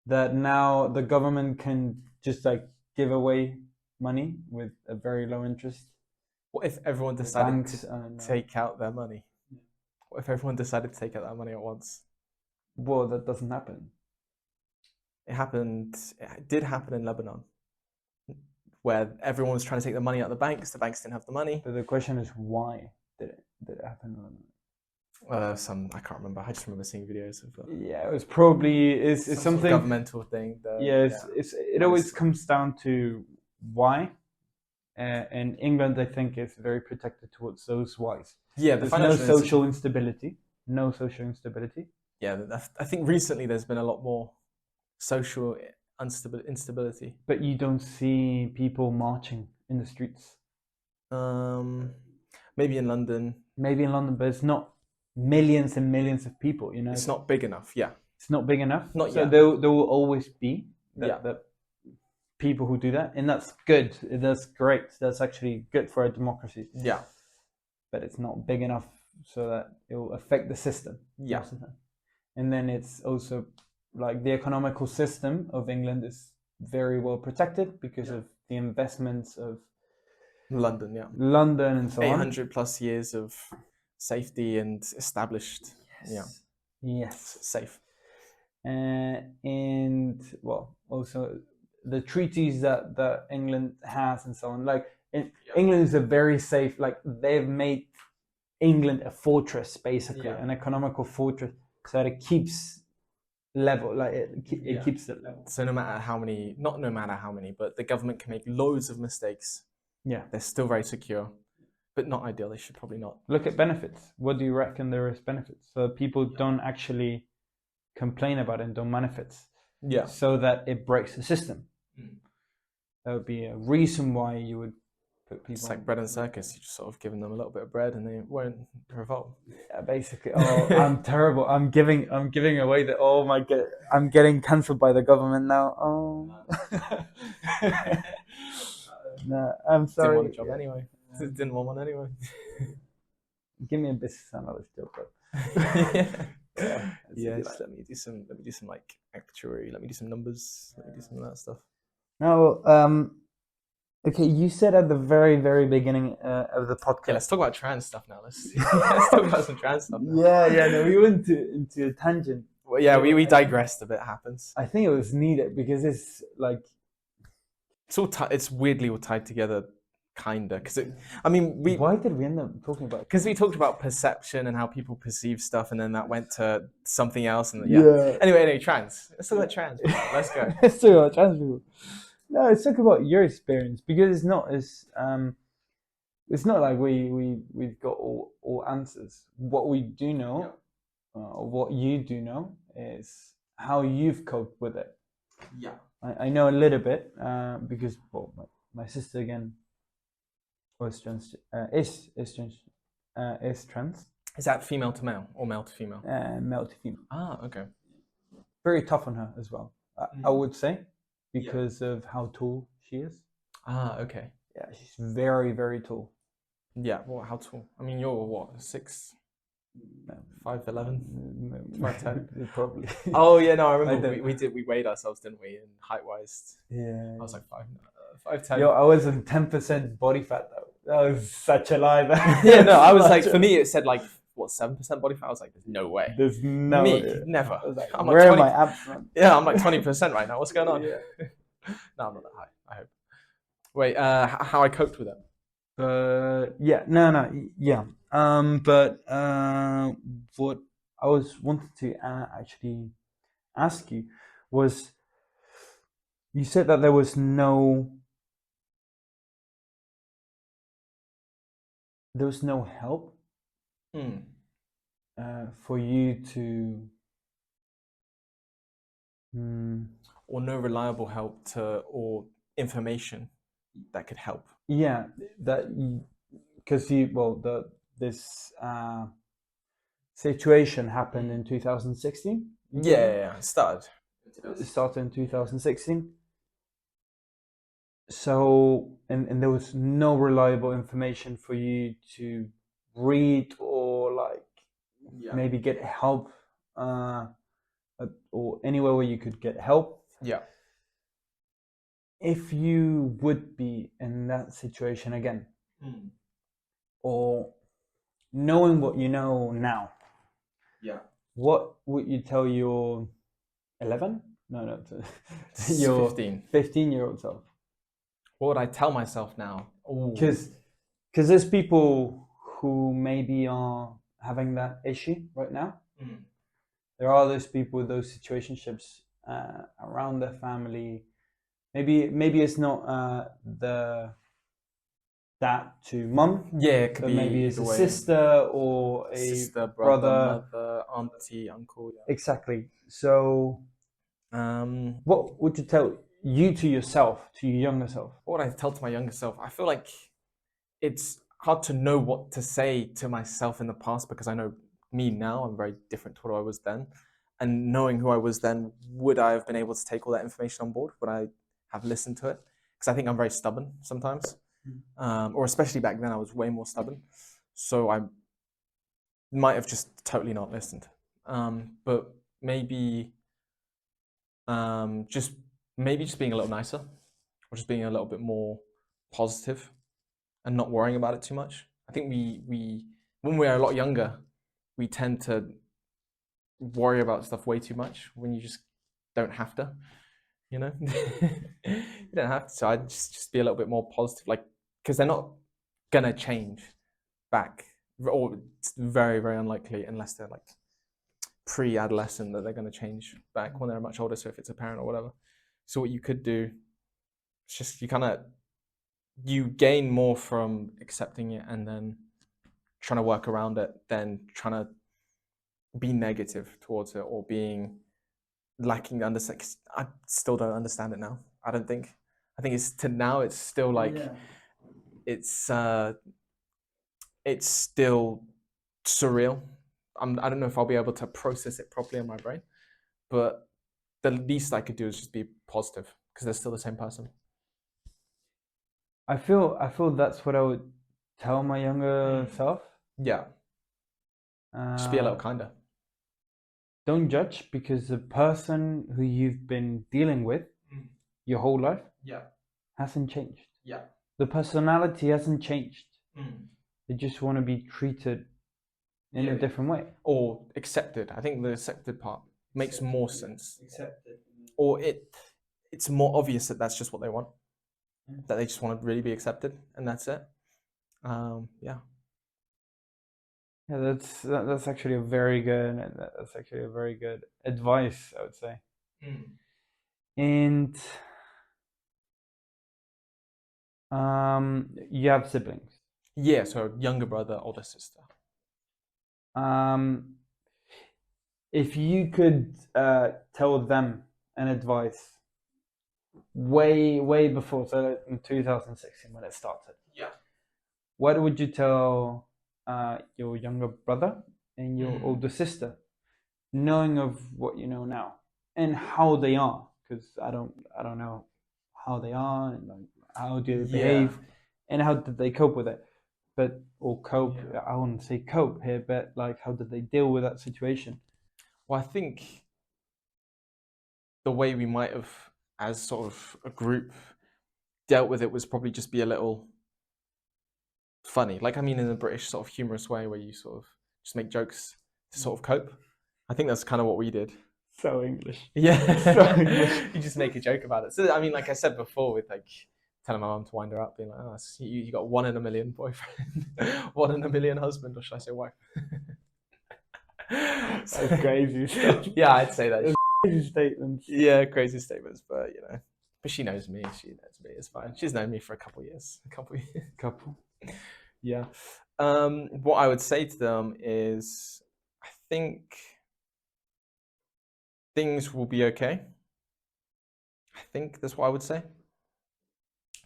that now the government can just like give away money with a very low interest. What if everyone decided to take out their money? What if everyone decided to take out that money at once? Well, that doesn't happen. It did happen in Lebanon, where everyone was trying to take the money out of the banks didn't have the money. But the question is, why did it happen in Lebanon? I can't remember. I just remember seeing videos of that. Yeah, it was probably it's something sort of governmental thing. It always comes down to why. And England, I think, is very protected towards those whys. Yeah, there's no social instability. No social instability. Yeah, I think recently there's been a lot more social instability. But you don't see people marching in the streets. Maybe in London. But it's not millions and millions of people. You know, it's not big enough. Yeah, it's not big enough. Not so yet. There will always be that people who do that, and that's good. That's great. That's actually good for a democracy. Yeah, but it's not big enough so that it will affect the system. Yeah, and then it's also like the economical system of England is very well protected because of the investments of London and so 800 plus years of safety and established. Yes, safe. And well, also the treaties that England has and so on. Like England is a very safe. Like they've made England a fortress, basically, an economical fortress, so that it keeps level. Like it keeps it level. So no matter how many, but the government can make loads of mistakes. Yeah, they're still very secure, but not ideal. They should probably not. Look at benefits. What do you reckon there is benefits? So people don't actually complain about it and don't benefits. Yeah. So that it breaks the system. That would be a reason why you would put people. It's like bread and circus. You just sort of giving them a little bit of bread and they won't revolt. Yeah, basically. Oh, I'm terrible. I'm giving away the. Oh my god! I'm getting cancelled by the government now. Oh. No, I'm sorry. Didn't want a job anyway. Didn't want one anyway. Give me a business analyst job, bro. Yes. Let me do some like actuary. Let me do some numbers. Let me do some of that stuff. Now, okay, you said at the very, very beginning of the podcast. Yeah, let's talk about trans stuff now. Let's talk about some trans stuff now. No, we went into a tangent. Well, yeah, we digressed a bit. Happens. I think it was needed because it's like it's all it's weirdly all tied together, kinda. Because why did we end up talking about? Because we talked about perception and how people perceive stuff, and then that went to something else. And Anyway, trans. Let's talk about trans. Let's go. Let's talk about trans people. No, let's talk about your experience because it's not like we've got all answers. What we do know, what you do know, is how you've coped with it. Yeah, I know a little bit because my sister again was trans. Is trans. Is that female to male or male to female? Male to female. Ah, okay. Very tough on her as well. I would say. Because of how tall she is. Ah, okay. Yeah, she's very, very tall. Yeah, well, how tall? I mean, you're what, 6', 5'11", 5'10"? Probably. Oh yeah, no, I remember we weighed ourselves, didn't we? And height-wise, yeah, I was like 5'10". Yo, I was on 10% body fat though. That was such a lie. Yeah, no, I was like, for me, it said like 7% body fat. I was like, there's no way. There's no me, never. Like, I'm where are my abs? Yeah, I'm like 20% right now. What's going on? Yeah. No, I'm not that high. I hope. Wait, how I coped with it? But what I wanted to actually ask you was, you said that there was no help for you to. Or no reliable help or information that could help. Yeah, that because the this situation happened in 2016. Yeah, it started. It started in 2016. So, and there was no reliable information for you to read or like maybe get help, or anywhere where you could get help. Yeah. If you would be in that situation again, or knowing what you know now, what would you tell your 11? No, your 15-year-old self? What would I tell myself now? Because there's people who maybe are having that issue right now. There are those people with those situationships around their family. Maybe it's not the dad to mum. Yeah, it could but be maybe it's a way. sister or a sister, brother, mother, auntie, uncle. Yeah. Exactly. So, what would you tell you to yourself, to your younger self? What would I tell to my younger self? I feel like it's hard to know what to say to myself in the past because I know me now. I'm very different to what I was then. And knowing who I was then, would I have been able to take all that information on board? Would I have listened to it? Because I think I'm very stubborn sometimes. Or especially back then, I was way more stubborn. So I might have just totally not listened. But maybe just being a little nicer, or just being a little bit more positive and not worrying about it too much. I think we when we're a lot younger, we tend to worry about stuff way too much when you just don't have to, you know. You don't have to. So I'd just be a little bit more positive, like, because they're not gonna change back, or it's very, very unlikely unless they're like pre-adolescent that they're going to change back when they're much older. So if it's a parent or whatever, so what you could do is just you gain more from accepting it and then trying to work around it than trying to be negative towards it or being lacking understanding. I still don't understand it now. I think it's still like it's still surreal. I don't know if I'll be able to process it properly in my brain, but the least I could do is just be positive because they're still the same person. I feel that's what I would tell my younger self. Yeah. Just be a little kinder. Don't judge, because the person who you've been dealing with your whole life hasn't changed. Yeah. The personality hasn't changed. They just want to be treated in a different way. Or accepted. I think the accepted part makes more sense. Accepted. Or it's more obvious that that's just what they want. That they just want to really be accepted, and that's it. Yeah. Yeah, that's actually a very good advice, I would say. And you have siblings? Yeah, so younger brother, older sister. If you could tell them an advice way before, so in 2016 when it started, what would you tell your younger brother and your older sister, knowing of what you know now and how they are? Because I don't know how they are and like how do they behave and how did they cope with it. But or cope, I wouldn't say cope here, but like how did they deal with that situation? Well, I think the way we might have, as sort of a group, dealt with it was probably just be a little funny. Like, I mean, in a British sort of humorous way where you sort of just make jokes to sort of cope. I think that's kind of what we did. So English. Yeah. So English. You just make a joke about it. So, I mean, like I said before, with like telling my mum to wind her up, being like, oh, you got 1 in a million boyfriend, 1 in a million husband, or should I say wife? So, that's crazy stuff. Yeah, I'd say that. Crazy statements. Yeah, crazy statements, but you know. But she knows me. It's fine. She's known me for a couple years. Couple. Yeah. What I would say to them is, I think things will be okay. I think that's what I would say.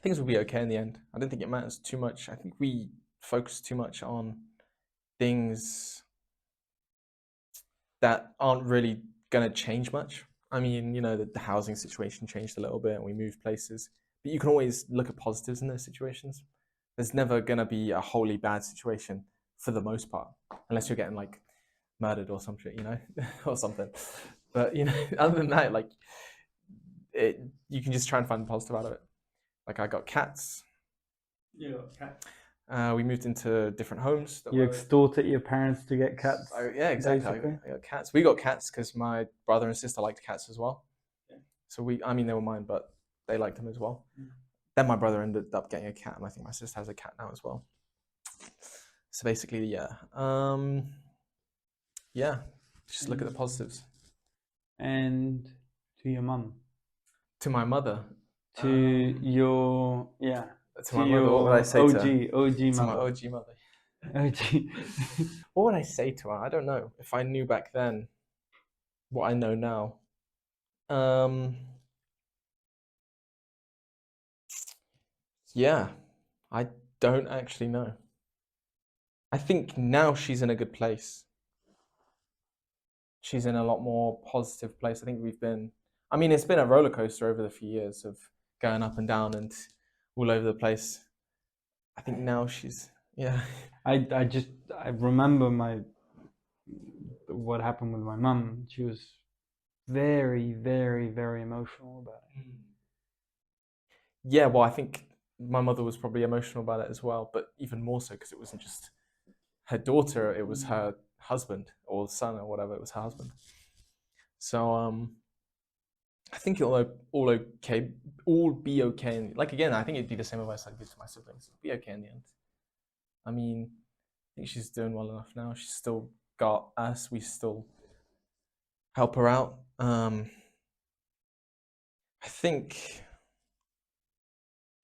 Things will be okay in the end. I don't think it matters too much. I think we focus too much on things that aren't really going to change much. I mean, you know, the housing situation changed a little bit and we moved places, but you can always look at positives in those situations. There's never going to be a wholly bad situation for the most part, unless you're getting like murdered or some shit, you know, or something. But, you know, other than that, like, you can just try and find the positive out of it. Like, I got cats. You got cats. We moved into different homes. You extorted your parents to get cats. Yeah, exactly. I got cats. We got cats because my brother and sister liked cats as well. Yeah. So I mean, they were mine, but they liked them as well. Mm. Then my brother ended up getting a cat, and I think my sister has a cat now as well. So basically, yeah, just look at the positives. And to your mum. To my mother. To your To my mother, what would I say OG to mother? My OG mother. OG. What would I say to her? I don't know. If I knew back then what I know now. Yeah, I don't actually know. I think now she's in a good place. She's in a lot more positive place. I think it's been a roller coaster over the few years of going up and down and all over the place. I think now she's, yeah. I remember what happened with my mum. She was very, very, very emotional about it. Yeah, well, I think my mother was probably emotional about it as well, but even more so because it wasn't just her daughter, it was her husband or son or whatever, it was her husband. So I think it'll all be okay. And like, again, I think it'd be the same advice I'd give to my siblings. It'll be okay in the end. I mean, I think she's doing well enough now. She's still got us. We still help her out. I think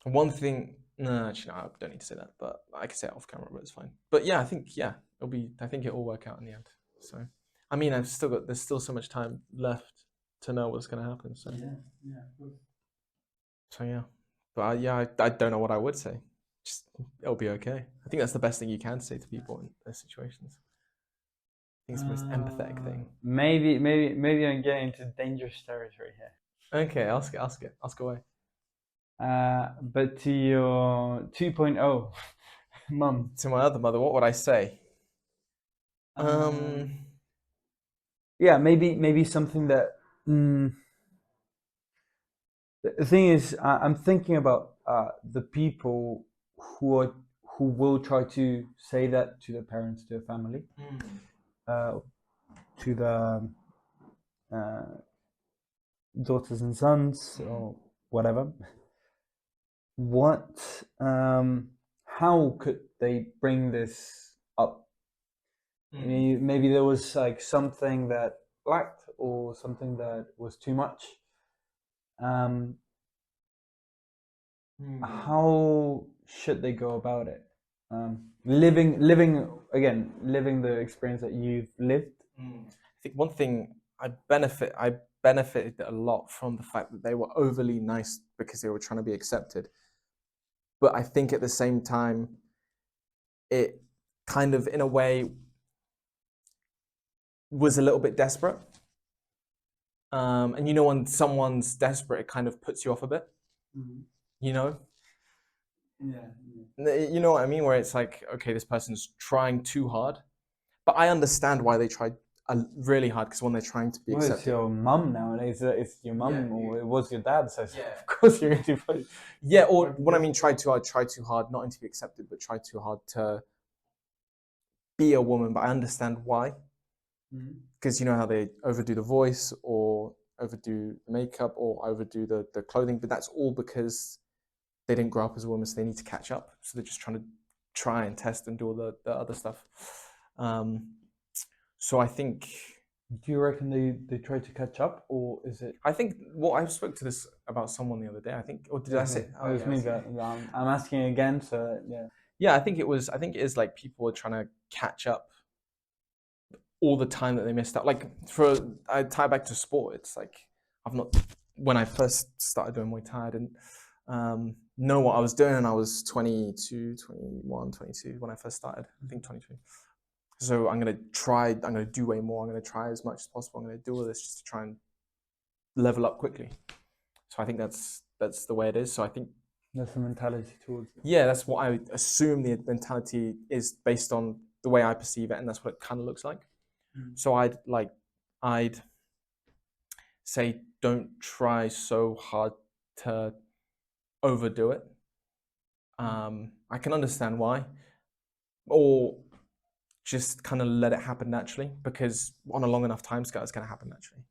one thing. No, actually, no, I don't need to say that. But I can say it off camera, but it's fine. But yeah, I think I think it'll work out in the end. So, I mean, there's still so much time left to know what's going to happen. So yeah. So yeah, but I don't know what I would say. Just it'll be okay. I think that's the best thing you can say to people in those situations. I think it's the most empathetic thing. Maybe I'm getting into dangerous territory here. Okay, ask away. But to your 2.0 mum. To my other mother, what would I say? Yeah, maybe something that. The thing is, I'm thinking about the people who will try to say that to their parents, to their family, to the daughters and sons or whatever. How could they bring this up? Maybe there was like something that lacked or something that was too much. How should they go about it? Living the experience that you've lived. I think one thing I benefited a lot from the fact that they were overly nice because they were trying to be accepted. But I think at the same time, it kind of, in a way, was a little bit desperate. And you know, when someone's desperate, it kind of puts you off a bit. Mm-hmm. You know? Yeah. You know what I mean? Where it's like, okay, this person's trying too hard. But I understand why they tried really hard, because when they're trying to be accepted. It's your mum nowadays. It's your mum, or it was your dad. So of course you're going to fight. Yeah, or what I mean, try too hard, not to be accepted, but try too hard to be a woman. But I understand why. Because you know how they overdo the voice or overdo the makeup or overdo the clothing, but that's all because they didn't grow up as a woman, so they need to catch up. So they're just try and test and do all the other stuff. So I think. Do you reckon they try to catch up, or is it? I think. Well, I spoke to this about someone the other day. I think, or did I say? Oh, it was me that I'm asking again. So yeah. Yeah, I think it is like people are trying to catch up all the time that they missed out. Like I tie back to sport. It's like when I first started doing Muay Thai, I didn't know what I was doing, and I was 22, 21, 22 when I first started. I think 22. So I'm going to do way more. I'm going to try as much as possible. I'm going to do all this just to try and level up quickly. So I think that's the way it is. So I think that's the mentality towards it. Yeah, that's what I assume the mentality is based on the way I perceive it, and that's what it kind of looks like. So I'd say don't try so hard to overdo it. I can understand why, or just kind of let it happen naturally, because on a long enough timescale, it's going to happen naturally.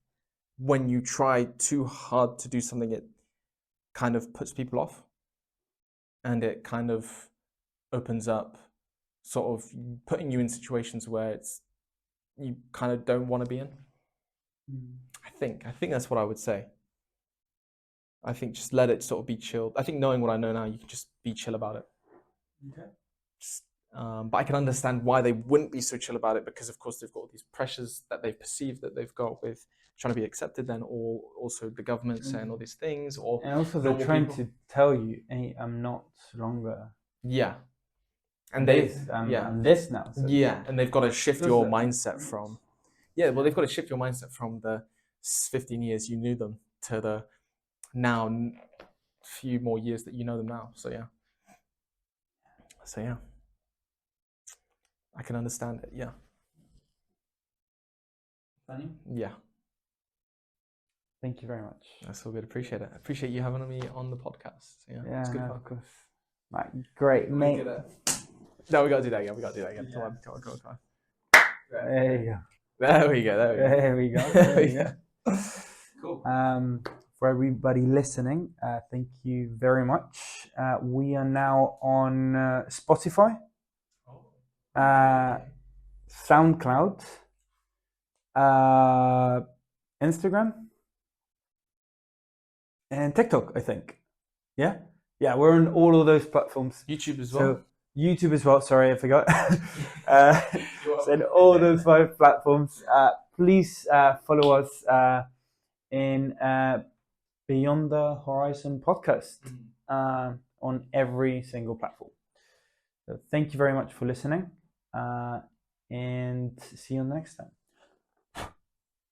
When you try too hard to do something, it kind of puts people off, and it kind of opens up, sort of putting you in situations where you kind of don't want to be in. I think that's what I would say. I think just let it sort of be chilled. I think knowing what I know now, you can just be chill about it. Okay. But I can understand why they wouldn't be so chill about it, because of course they've got all these pressures that they've perceived that they've got with trying to be accepted, then, or also the government saying all these things, and also they're trying to tell you, hey, I'm not longer. Yeah. And I'm this now. So and they've got to shift your mindset from they've got to shift your mindset from the 15 years you knew them to the now few more years that you know them now. So yeah. I can understand it. Yeah. Funny? Yeah. Thank you very much. That's all good. Appreciate it. Appreciate you having me on the podcast. Yeah, it's good fun. Of course. Right, great, mate. No, we got to do that again. Come on. There you go. There we go. There we go. Cool. For everybody listening, thank you very much. We are now on Spotify, SoundCloud, Instagram, and TikTok, I think. Yeah, we're on all of those platforms. YouTube as well. So YouTube as well. Sorry, I forgot. So in all those 5 platforms, please follow us in Beyond the Horizon podcast on every single platform. So thank you very much for listening, and see you next time.